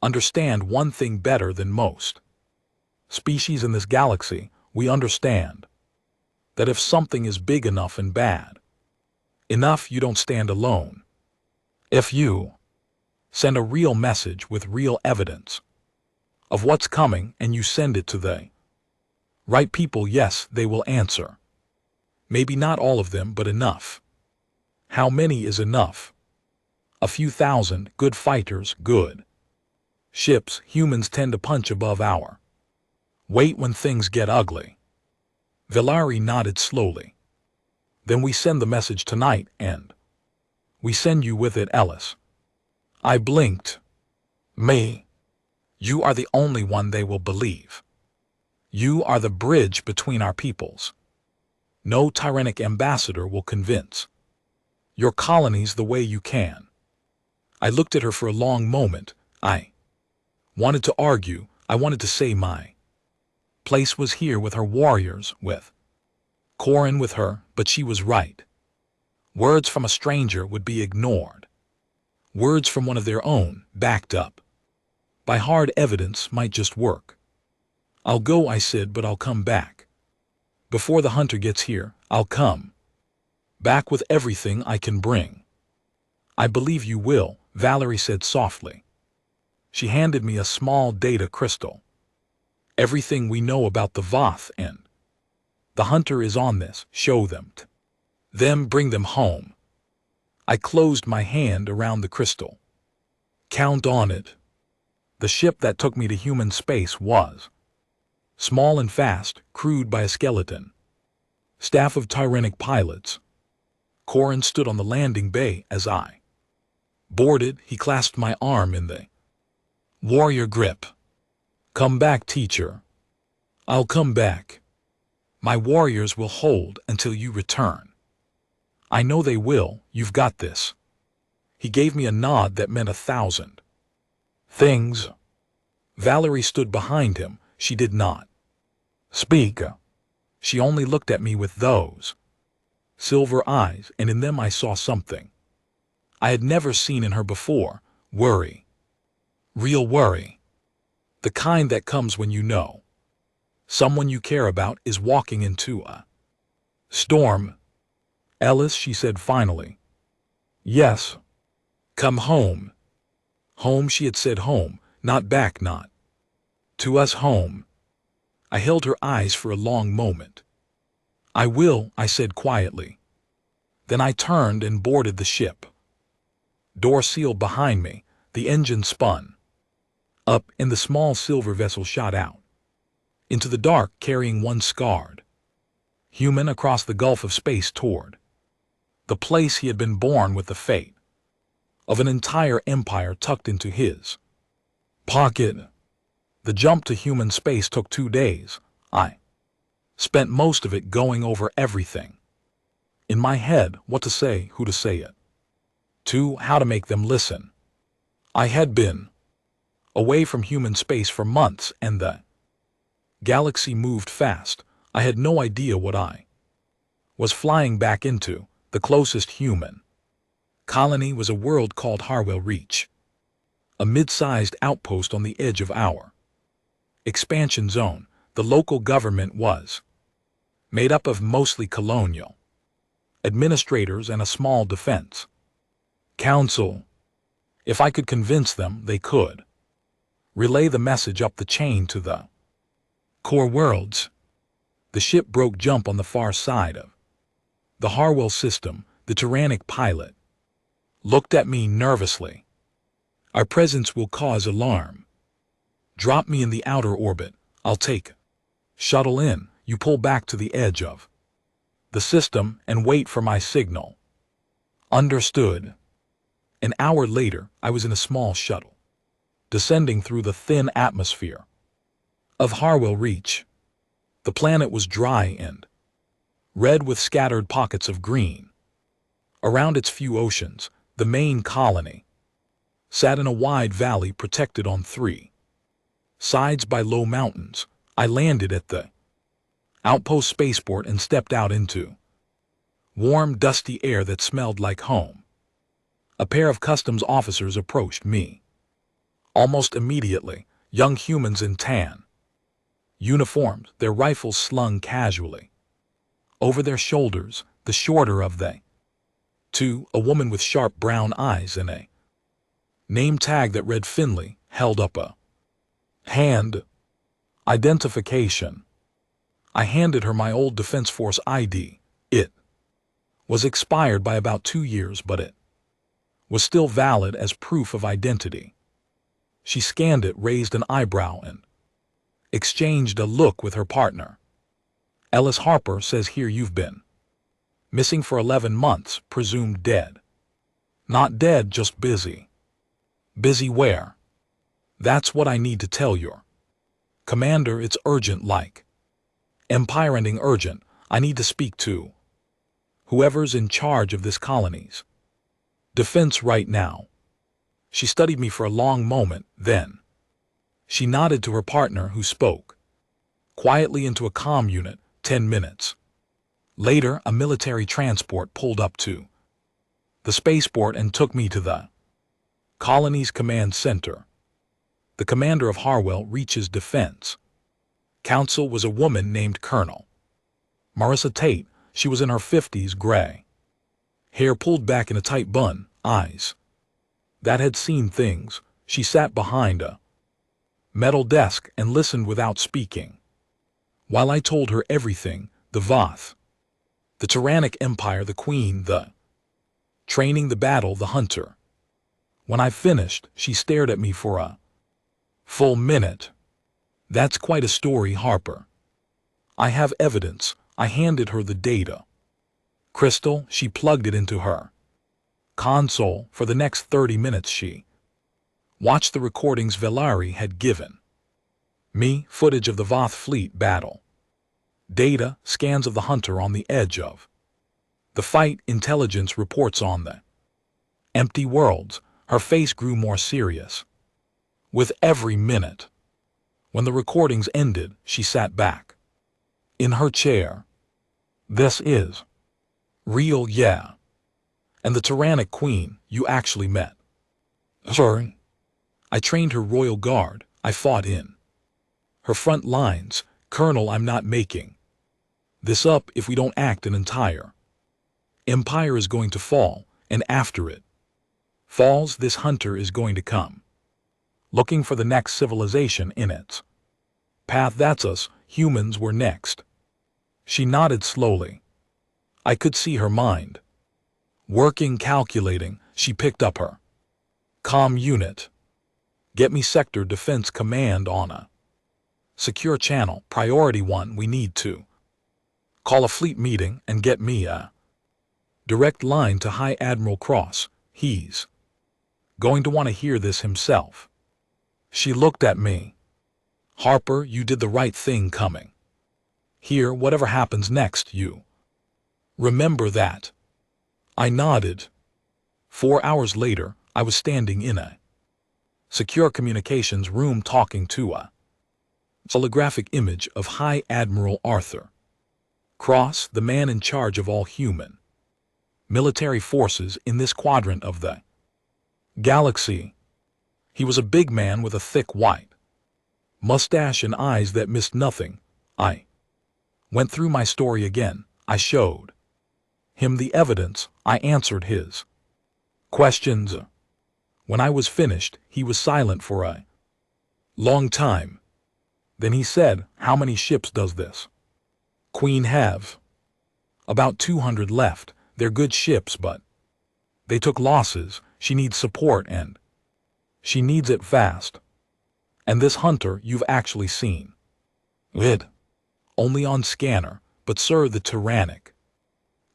understand one thing better than most species in this galaxy. We understand that if something is big enough and bad enough, you don't stand alone. If you send a real message with real evidence of what's coming and you send it to the right people, yes, they will answer. Maybe not all of them, but enough. How many is enough? A few thousand, good fighters, good ships. Humans tend to punch above our weight when things get ugly. Velari nodded slowly. Then we send the message tonight, and we send you with it, Ellis. I blinked. Me? You are the only one they will believe. You are the bridge between our peoples. No tyrannic ambassador will convince your colonies the way you can. I looked at her for a long moment. I wanted to argue. I wanted to say my place was here with her warriors, with Corin with her, but she was right. Words from a stranger would be ignored. Words from one of their own, backed up by hard evidence, might just work. I'll go, I said, but I'll come back. Before the hunter gets here, I'll come back with everything I can bring. I believe you will, Valerie said softly. She handed me a small data crystal. Everything we know about the Voth and the hunter is on this. Show them to them, bring them home. I closed my hand around the crystal. Count on it. The ship that took me to human space was small and fast, crewed by a skeleton staff of tyrannic pilots. Corin stood on the landing bay as I boarded. He clasped my arm in the warrior grip. Come back, teacher. I'll come back. My warriors will hold until you return. I know they will. You've got this. He gave me a nod that meant 1,000 things. Valerie stood behind him. She did not speak. She only looked at me with those silver eyes, and in them I saw something I had never seen in her before. Worry. Real worry. The kind that comes when you know someone you care about is walking into a storm. Ellis, she said finally. Yes. Come home. Home, she had said, home, not back, not to us, home. I held her eyes for a long moment. I will, I said quietly. Then I turned and boarded the ship. Door sealed behind me. The engine spun up, and the small silver vessel shot out into the dark, carrying one scarred human across the gulf of space toward the place he had been born, with the fate of an entire empire tucked into his pocket. The jump to human space took 2 days. I spent most of it going over everything in my head: what to say, who to say it to, how to make them listen. I had been away from human space for months, and the galaxy moved fast. I had no idea what I was flying back into. The closest human colony was a world called Harwell Reach, a mid-sized outpost on the edge of our expansion zone. The local government was made up of mostly colonial administrators and a small defense council. If I could convince them, they could relay the message up the chain to the core worlds. The ship broke jump on the far side of the Harwell system. The tyrannic pilot looked at me nervously. Our presence will cause alarm. Drop me in the outer orbit. I'll take shuttle in. You pull back to the edge of the system and wait for my signal. Understood. An hour later, I was in a small shuttle, descending through the thin atmosphere of Harwell Reach. The planet was dry and red with scattered pockets of green. Around its few oceans, the main colony sat in a wide valley protected on three sides by low mountains. I landed at the outpost spaceport and stepped out into warm, dusty air that smelled like home. A pair of customs officers approached me. Almost immediately, young humans in tan uniforms, their rifles slung casually over their shoulders. The shorter of the two, a woman with sharp brown eyes and a name tag that read Finley, held up a hand. Identification. I handed her my old Defense Force ID. It was expired by about 2 years, but it was still valid as proof of identity. She scanned it, raised an eyebrow, and exchanged a look with her partner. Ellis Harper says here you've been missing for 11 months, presumed dead. Not dead, just busy. Busy where? That's what I need to tell your commander. It's urgent, like Empire ending urgent. I need to speak to whoever's in charge of this colony's defense right now. She studied me for a long moment, then she nodded to her partner, who spoke quietly into a comm unit. 10 minutes later, a military transport pulled up to the spaceport and took me to the colony's command center. The commander of Harwell Reach's defense council was a woman named Colonel Marissa Tate. She was in her 50s, gray hair pulled back in a tight bun, eyes that had seen things. She sat behind a metal desk and listened without speaking while I told her everything: the Voth, the tyrannic empire, the queen, the training, the battle, the hunter. When I finished, she stared at me for a full minute. That's quite a story, Harper. I have evidence. I handed her the data crystal. She plugged it into her console. For the next 30 minutes she watched the recordings Velari had given me, footage of the Voth fleet battle, data, scans of the hunter on the edge of the fight, intelligence reports on the empty worlds. Her face grew more serious with every minute. When the recordings ended, she sat back in her chair. This is real, yeah. And the tyrannic queen you actually met? Sorry. I trained her royal guard. I fought in her front lines. Colonel, I'm not making this up. If we don't act, an entire empire is going to fall, and after it falls, this hunter is going to come looking for the next civilization in its path. That's us. Humans were next. She nodded slowly. I could see her mind working, calculating. She picked up her comm unit. Get me Sector Defense Command on a secure channel. Priority 1. We need to call a fleet meeting and get me a direct line to High Admiral Cross. He's going to want to hear this himself. She looked at me. Harper, you did the right thing coming here. Whatever happens next, you remember that. I nodded. 4 hours later, I was standing in a secure communications room talking to a holographic image of High Admiral Arthur Cross, the man in charge of all human military forces in this quadrant of the galaxy. He was a big man with a thick white mustache and eyes that missed nothing. I went through my story again. I showed him the evidence. I answered his questions. When I was finished, he was silent for a long time. Then he said, "How many ships does this Queen have?" "About 200 left. They're good ships, but they took losses. She needs support and she needs it fast. And this hunter you've actually seen it only on scanner, but sir, the tyrannic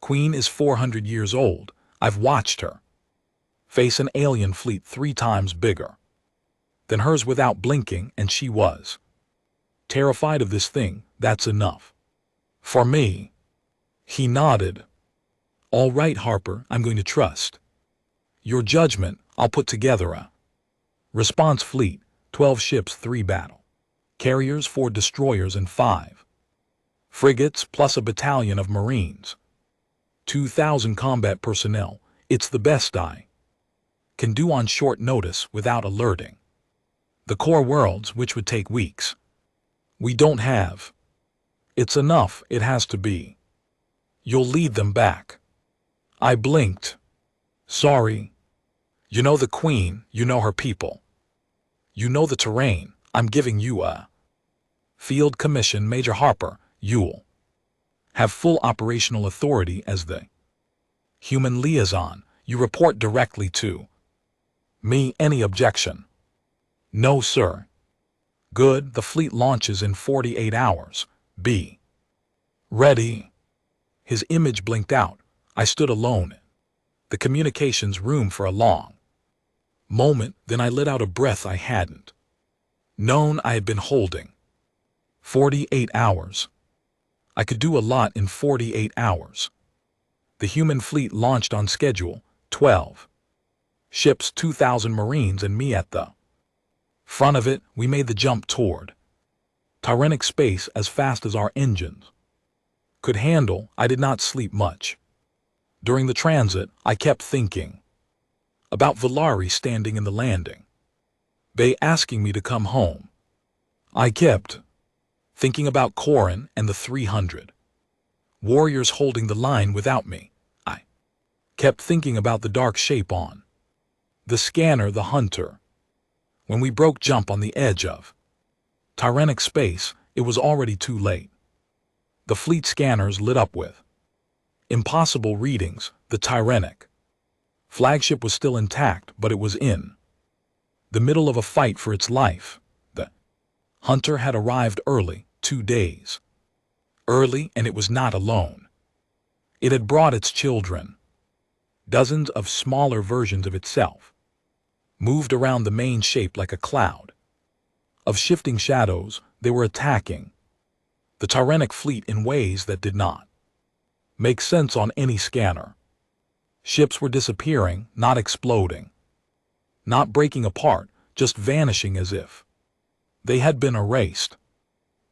Queen is 400 years old. I've watched her face an alien fleet 3 times bigger than hers without blinking, and she was terrified of this thing. That's enough for me." He nodded. "All right, Harper, I'm going to trust your judgment. I'll put together a response fleet, 12 ships, 3 battle carriers, 4 destroyers, and 5 frigates, plus a battalion of Marines. 2,000 combat personnel. It's the best I can do on short notice without alerting the core worlds, which would take weeks. We don't have. It's enough, it has to be. You'll lead them back." I blinked. "Sorry. You know the Queen, you know her people. You know the terrain. I'm giving you a field commission, Major Harper. You'll have full operational authority as the human liaison. You report directly to me. Any objection?" "No, sir." "Good. The fleet launches in 48 hours. Be ready." His image blinked out. I stood alone in the communications room for a long moment, then I let out a breath I hadn't known I had been holding. 48 hours. I could do a lot in 48 hours. The human fleet launched on schedule, 12 ships, 2,000 Marines, and me at the front of it. We made the jump toward tyrannic space as fast as our engines could handle. I did not sleep much. During the transit, I kept thinking about Valari standing in the landing bay asking me to come home. I kept thinking about Corin and the 300 warriors holding the line without me. I kept thinking about the dark shape on the scanner, the hunter. When we broke jump on the edge of tyrannic space, it was already too late. The fleet scanners lit up with impossible readings. The tyrannic flagship was still intact, but it was in the middle of a fight for its life. The hunter had arrived early, 2 days early, and it was not alone. It had brought its children. Dozens of smaller versions of itself moved around the main shape like a cloud of shifting shadows. They were attacking the tyrannic fleet in ways that did not make sense on any scanner. Ships were disappearing, not exploding, not breaking apart, just vanishing as if they had been erased.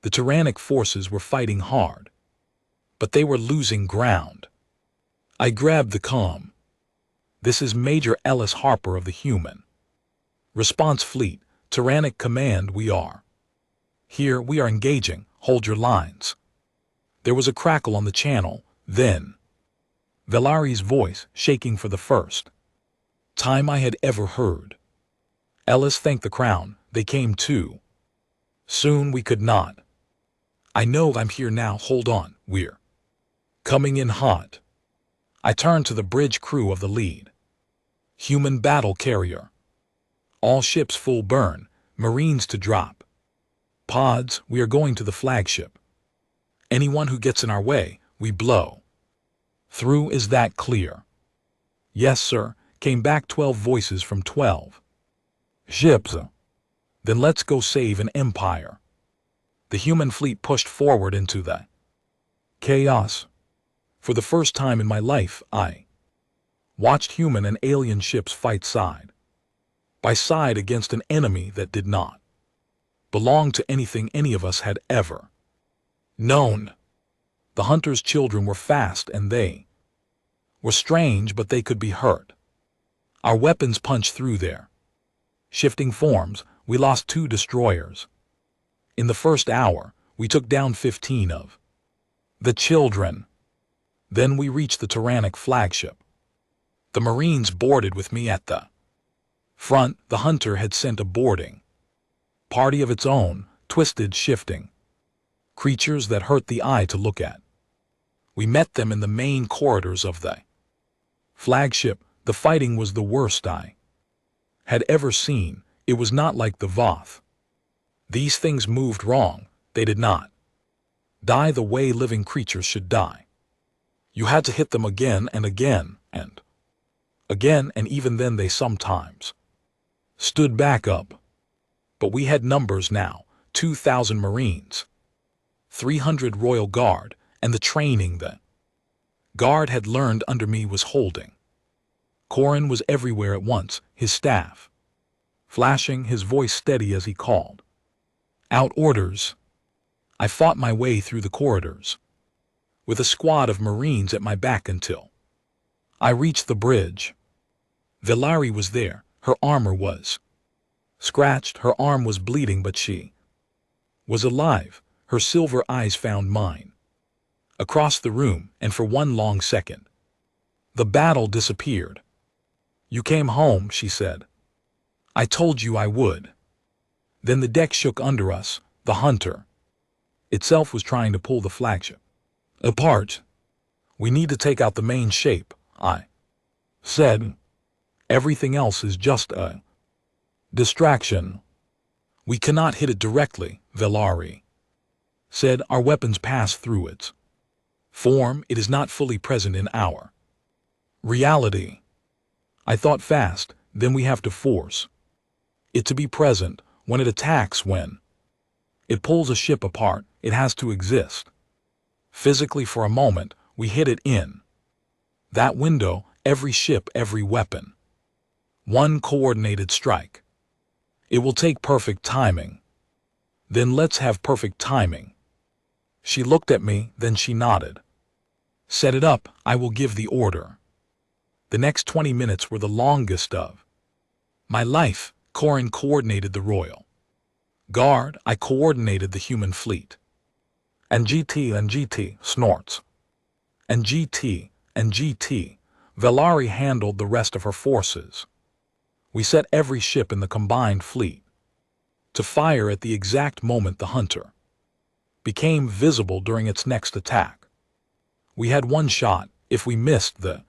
The tyrannic forces were fighting hard, but they were losing ground. I grabbed the comm. "This is Major Ellis Harper of the Human Response Fleet, Tyrannic Command. We are here. We are engaging. Hold your lines." There was a crackle on the channel, then Valari's voice, shaking for the first time I had ever heard. "Ellis, thank the Crown. They came too soon. We could not." "I know. I'm here now. Hold on. We're coming in hot." I turned to the bridge crew of the lead human battle carrier. "All ships full burn. Marines to drop pods. We are going to the flagship. Anyone who gets in our way, we blow through. Is that clear?" "Yes, sir," came back 12 voices from 12 ships. "Then let's go save an empire." The human fleet pushed forward into the chaos. For the first time in my life, I watched human and alien ships fight side by side against an enemy that did not belong to anything any of us had ever known. The hunters' children were fast and they were strange, but they could be hurt. Our weapons punched through their shifting forms. We lost 2 destroyers. In the first hour, we took down 15 of the children. Then we reached the tyrannic flagship. The Marines boarded with me at the front. The hunter had sent a boarding party of its own, twisted, shifting creatures that hurt the eye to look at. We met them in the main corridors of the flagship. The fighting was the worst I had ever seen. It was not like the Voth. These things moved wrong. They did not die the way living creatures should die. You had to hit them again and again and again, and even then they sometimes stood back up. But we had numbers now, 2,000 Marines, 300 Royal Guard, and the training the Guard had learned under me was holding. Corin was everywhere at once, his staff flashing, his voice steady as he called out orders. I fought my way through the corridors with a squad of Marines at my back until I reached the bridge. Velari was there. Her armor was scratched, her arm was bleeding, but she was alive. Her silver eyes found mine across the room, and for one long second, the battle disappeared. "You came home," she said. "I told you I would." Then the deck shook under us. The hunter itself was trying to pull the flagship apart. "We need to take out the main shape," I said. "Everything else is just a distraction." "We cannot hit it directly," Velari said. "Our weapons pass through its form. It is not fully present in our reality." I thought fast. "Then we have to force it to be present. When it attacks, when it pulls a ship apart, it has to exist physically for a moment." We hit it in that window, every ship, every weapon. One coordinated strike. "It will take perfect timing." "Then let's have perfect timing." She looked at me, then she nodded. "Set it up, I will give the order." The next 20 minutes were the longest of my life. Corin coordinated the Royal Guard, I coordinated the human fleet. And GT snorts. And GT. Velari handled the rest of her forces. We set every ship in the combined fleet to fire at the exact moment the hunter became visible during its next attack. We had one shot. If we missed, the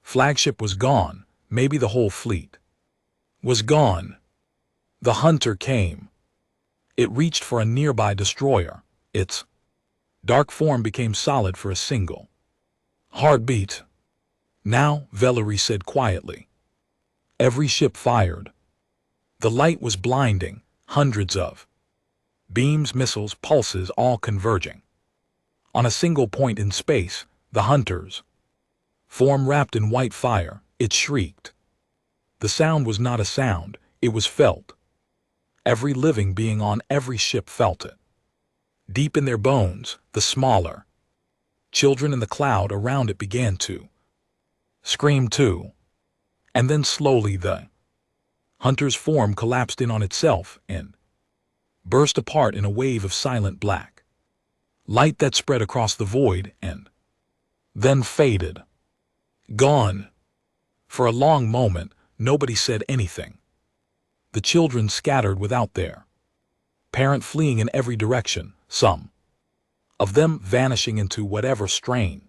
flagship was gone. Maybe the whole fleet was gone. The hunter came. It reached for a nearby destroyer. Its dark form became solid for a single heartbeat. "Now," Velari said quietly. Every ship fired. The light was blinding, hundreds of beams, missiles, pulses, all converging on a single point in space. The hunter's form wrapped in white fire. It shrieked. The sound was not a sound, it was felt. Every living being on every ship felt it. Deep in their bones, the smaller children in the cloud around it began to scream too. And then slowly the hunter's form collapsed in on itself and burst apart in a wave of silent black light that spread across the void and then faded. Gone. For a long moment, nobody said anything. The children scattered without their parent, fleeing in every direction, some of them vanishing into whatever strange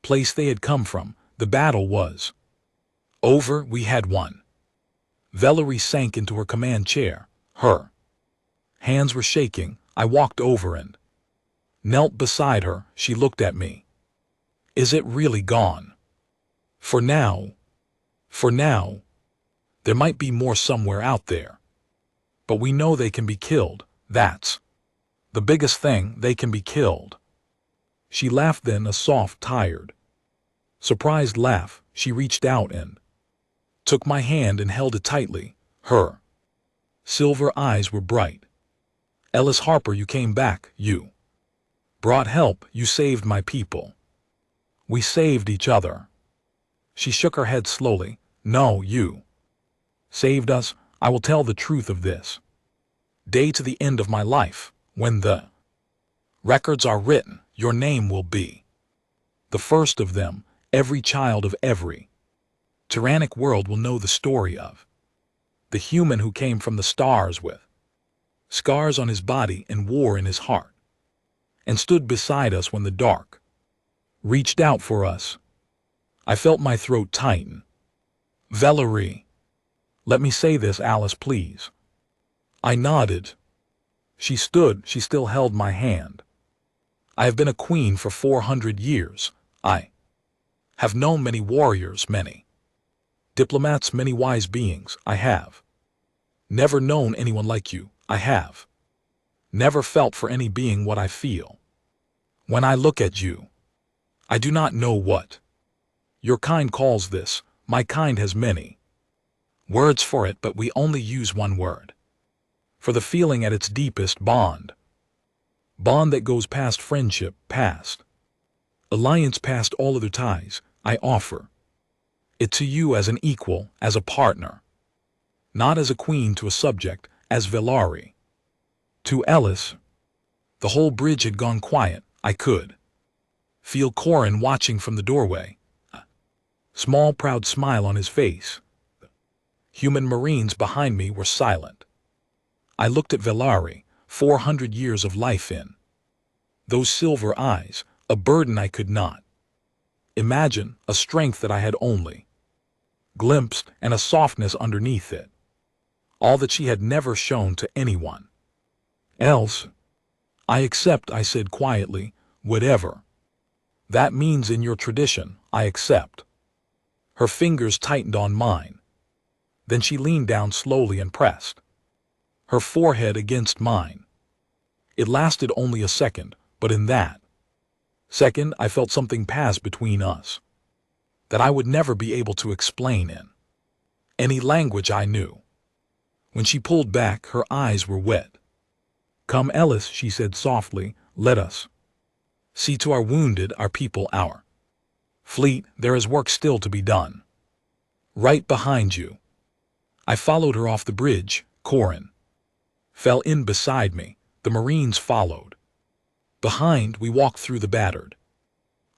place they had come from. The battle was over. We had won. Velari sank into her command chair. Her hands were shaking. I walked over and knelt beside her. She looked at me. "Is it really gone?" For now. There might be more somewhere out there. But we know they can be killed. That's the biggest thing. They can be killed. She laughed, then a soft, tired, surprised laugh. She reached out and took my hand and held it tightly. Her silver eyes were bright. "Ellis Harper, you came back. You Brought help, you saved my people. We saved each other. She shook her head slowly. No, you saved us. I will tell the truth of this day to the end of my life. When the records are written, your name will be the first of them. Every child of every tyrannic world will know the story of the human who came from the stars with scars on his body and war in his heart, and stood beside us when the dark reached out for us. I felt my throat tighten. Valerie, let me say this, Alice, please. I nodded. She stood. She still held my hand. I have been a queen for 400 years. I have known many warriors, many diplomats, many wise beings. I have never known anyone like you. I have never felt for any being what I feel when I look at you. I do not know what your kind calls this. My kind has many words for it, but we only use one word for the feeling at its deepest. Bond that goes past friendship, past alliance, past all other ties. I offer it to you as an equal, as a partner, not as a queen to a subject, as Valerie to Ellis. The whole bridge had gone quiet. I could feel Corin watching from the doorway, a small proud smile on his face. The human marines behind me were silent. I looked at Valerie, 400 years of life in those silver eyes, a burden I could not imagine, a strength that I had only glimpsed, and a softness underneath it, all that she had never shown to anyone else. I accept, I said quietly, whatever that means in your tradition. I accept. Her fingers tightened on mine. Then she leaned down slowly and pressed her forehead against mine. It lasted only a second, but in that second I felt something pass between us that I would never be able to explain in any language I knew. When she pulled back, her eyes were wet. Come, Ellis, she said softly, let us see to our wounded, our people, our fleet. There is work still to be done. Right behind you. I followed her off the bridge. Corin fell in beside me. The Marines followed behind. We walked through the battered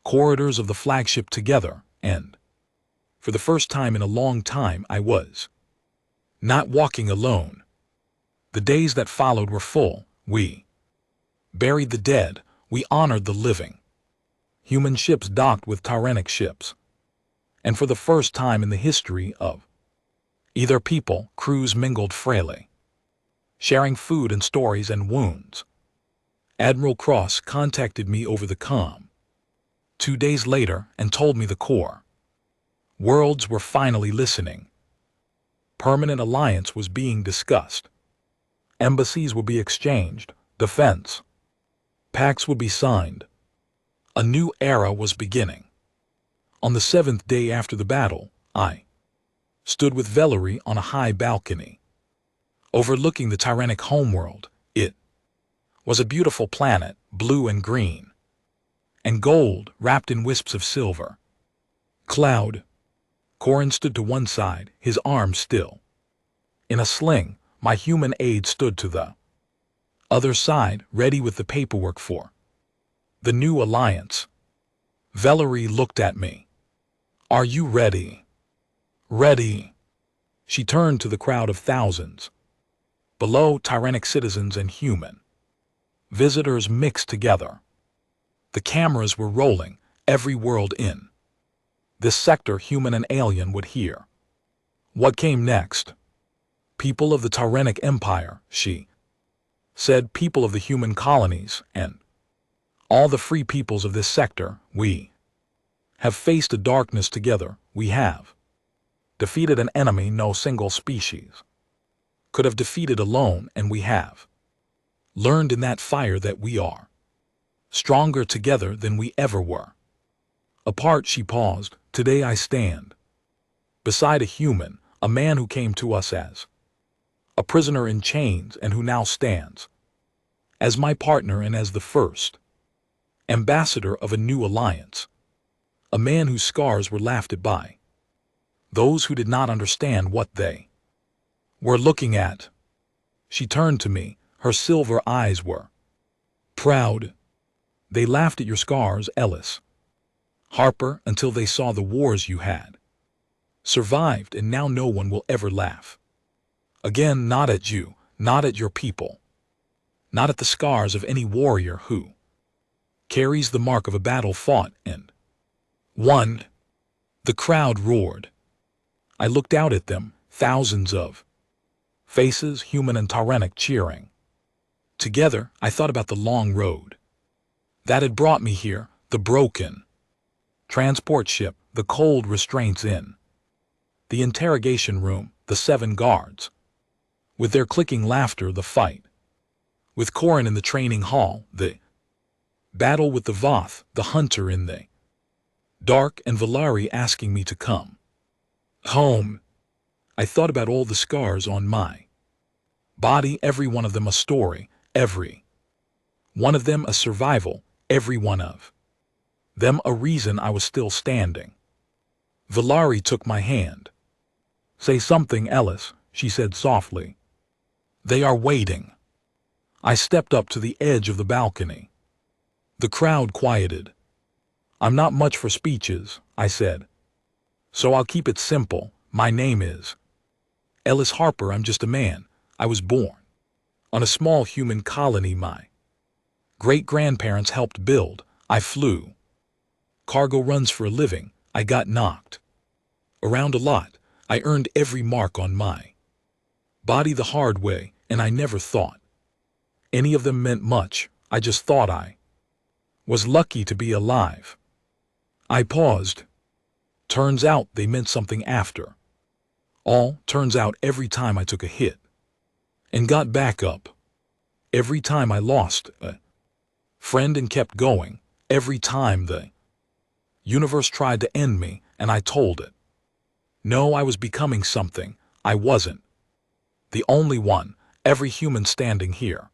corridors of the flagship together, and for the first time in a long time I was not walking alone. The days that followed were full. We buried the dead. We honored the living. Human ships docked with tyrannic ships. And for the first time in the history of either people, crews mingled freely, sharing food and stories and wounds. Admiral Cross contacted me over the comm 2 days later and told me the core worlds were finally listening. Permanent alliance was being discussed. Embassies would be exchanged. Defense pacts would be signed. A new era was beginning. On the 7th day after the battle, I stood with Valerie on a high balcony, overlooking the tyrannic homeworld. It was a beautiful planet, blue and green, and gold wrapped in wisps of silver. Cloud. Corin stood to one side, his arm still in a sling. My human aide stood to the other side, ready with the paperwork for the new alliance. Valerie looked at me. Are you ready? Ready. She turned to the crowd of thousands below, tyrannic citizens and human visitors mixed together. The cameras were rolling. Every world in this sector, human and alien, would hear what came next. People of the tyrannic empire, she said, people of the human colonies, and all the free peoples of this sector, we have faced a darkness together. We have defeated an enemy no single species could have defeated alone, and we have learned in that fire that we are stronger together than we ever were apart. She paused. Today I stand beside a human, a man who came to us as a prisoner in chains and who now stands as my partner and as the first ambassador of a new alliance, a man whose scars were laughed at by those who did not understand what they were looking at. She turned to me. Her silver eyes were proud. They laughed at your scars, Ellis Harper, until they saw the wars you had survived, and now no one will ever laugh again, not at you, not at your people, not at the scars of any warrior who carries the mark of a battle fought and won. The crowd roared. I looked out at them, thousands of faces, human and tyrannic, cheering. Together, I thought about the long road that had brought me here, the broken transport ship, the cold restraints in the interrogation room, the 7 guards with their clicking laughter, the fight with Corin in the training hall, the battle with the Voth, the hunter in the dark, and Valari asking me to come home. I thought about all the scars on my body, every one of them a story, every one of them a survival, every one of them a reason I was still standing. Valari took my hand. Say something, Ellis, she said softly. They are waiting. I stepped up to the edge of the balcony. The crowd quieted. I'm not much for speeches, I said. So I'll keep it simple. My name is Ellis Harper. I'm just a man. I was born on a small human colony my great-grandparents helped build. I flew cargo runs for a living. I got knocked around a lot. I earned every mark on my body the hard way, and I never thought any of them meant much. I just thought I was lucky to be alive. I paused. Turns out they meant something after all. Turns out every time I took a hit and got back up, every time I lost a friend and kept going, every time the universe tried to end me and I told it no, I was becoming something. I wasn't the only one. Every human standing here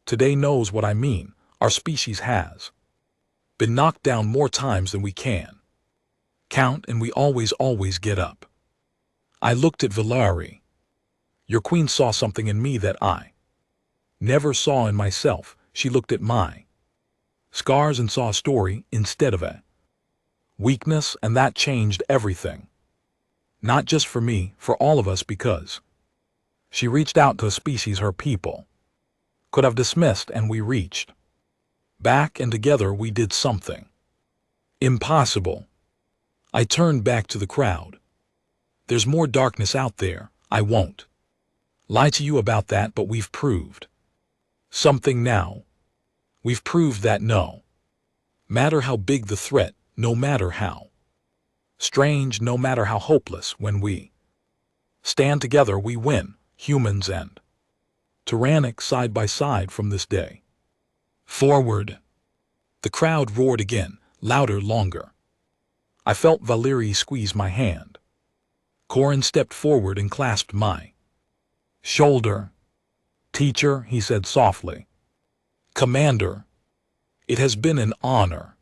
today knows what I mean. Our species has been knocked down more times than we can count, and we always get up. I looked at Valari. Your queen saw something in me that I never saw in myself. She looked at my scars and saw a story instead of a weakness, and that changed everything. Not just for me, for all of us, because she reached out to a species her people could have dismissed, and we reached back, and together we did something impossible. I turned back to the crowd. There's more darkness out there. I won't lie to you about that, but we've proved something now. We've proved that no matter how big the threat, no matter how strange, no matter how hopeless, when we stand together, we win, humans and tyrannic, side by side from this day forward. The crowd roared again, louder, longer. I felt Valeri squeeze my hand. Corin stepped forward and clasped my shoulder. Teacher, he said softly. Commander, it has been an honor.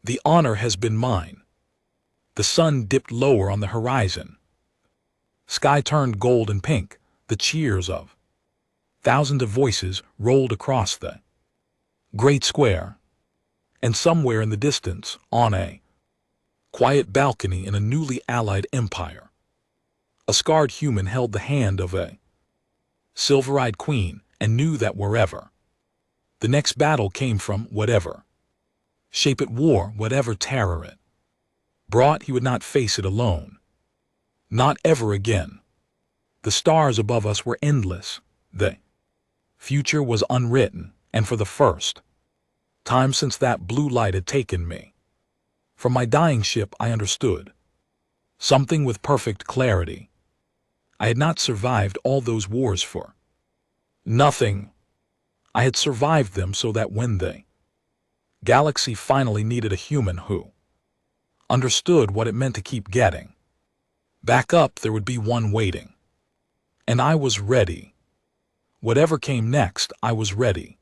The honor has been mine. The sun dipped lower on the horizon. Sky turned gold and pink. The cheers of thousands of voices rolled across the great square. And somewhere in the distance, on a quiet balcony in a newly allied empire, a scarred human held the hand of a silver-eyed queen and knew that wherever the next battle came from, whatever shape it wore, whatever terror it brought, he would not face it alone. Not ever again. The stars above us were endless. The future was unwritten, and for the first time since that blue light had taken me from my dying ship, I understood something with perfect clarity. I had not survived all those wars for nothing. I had survived them so that when the galaxy finally needed a human who understood what it meant to keep getting back up, there would be one waiting. And I was ready. Whatever came next, I was ready.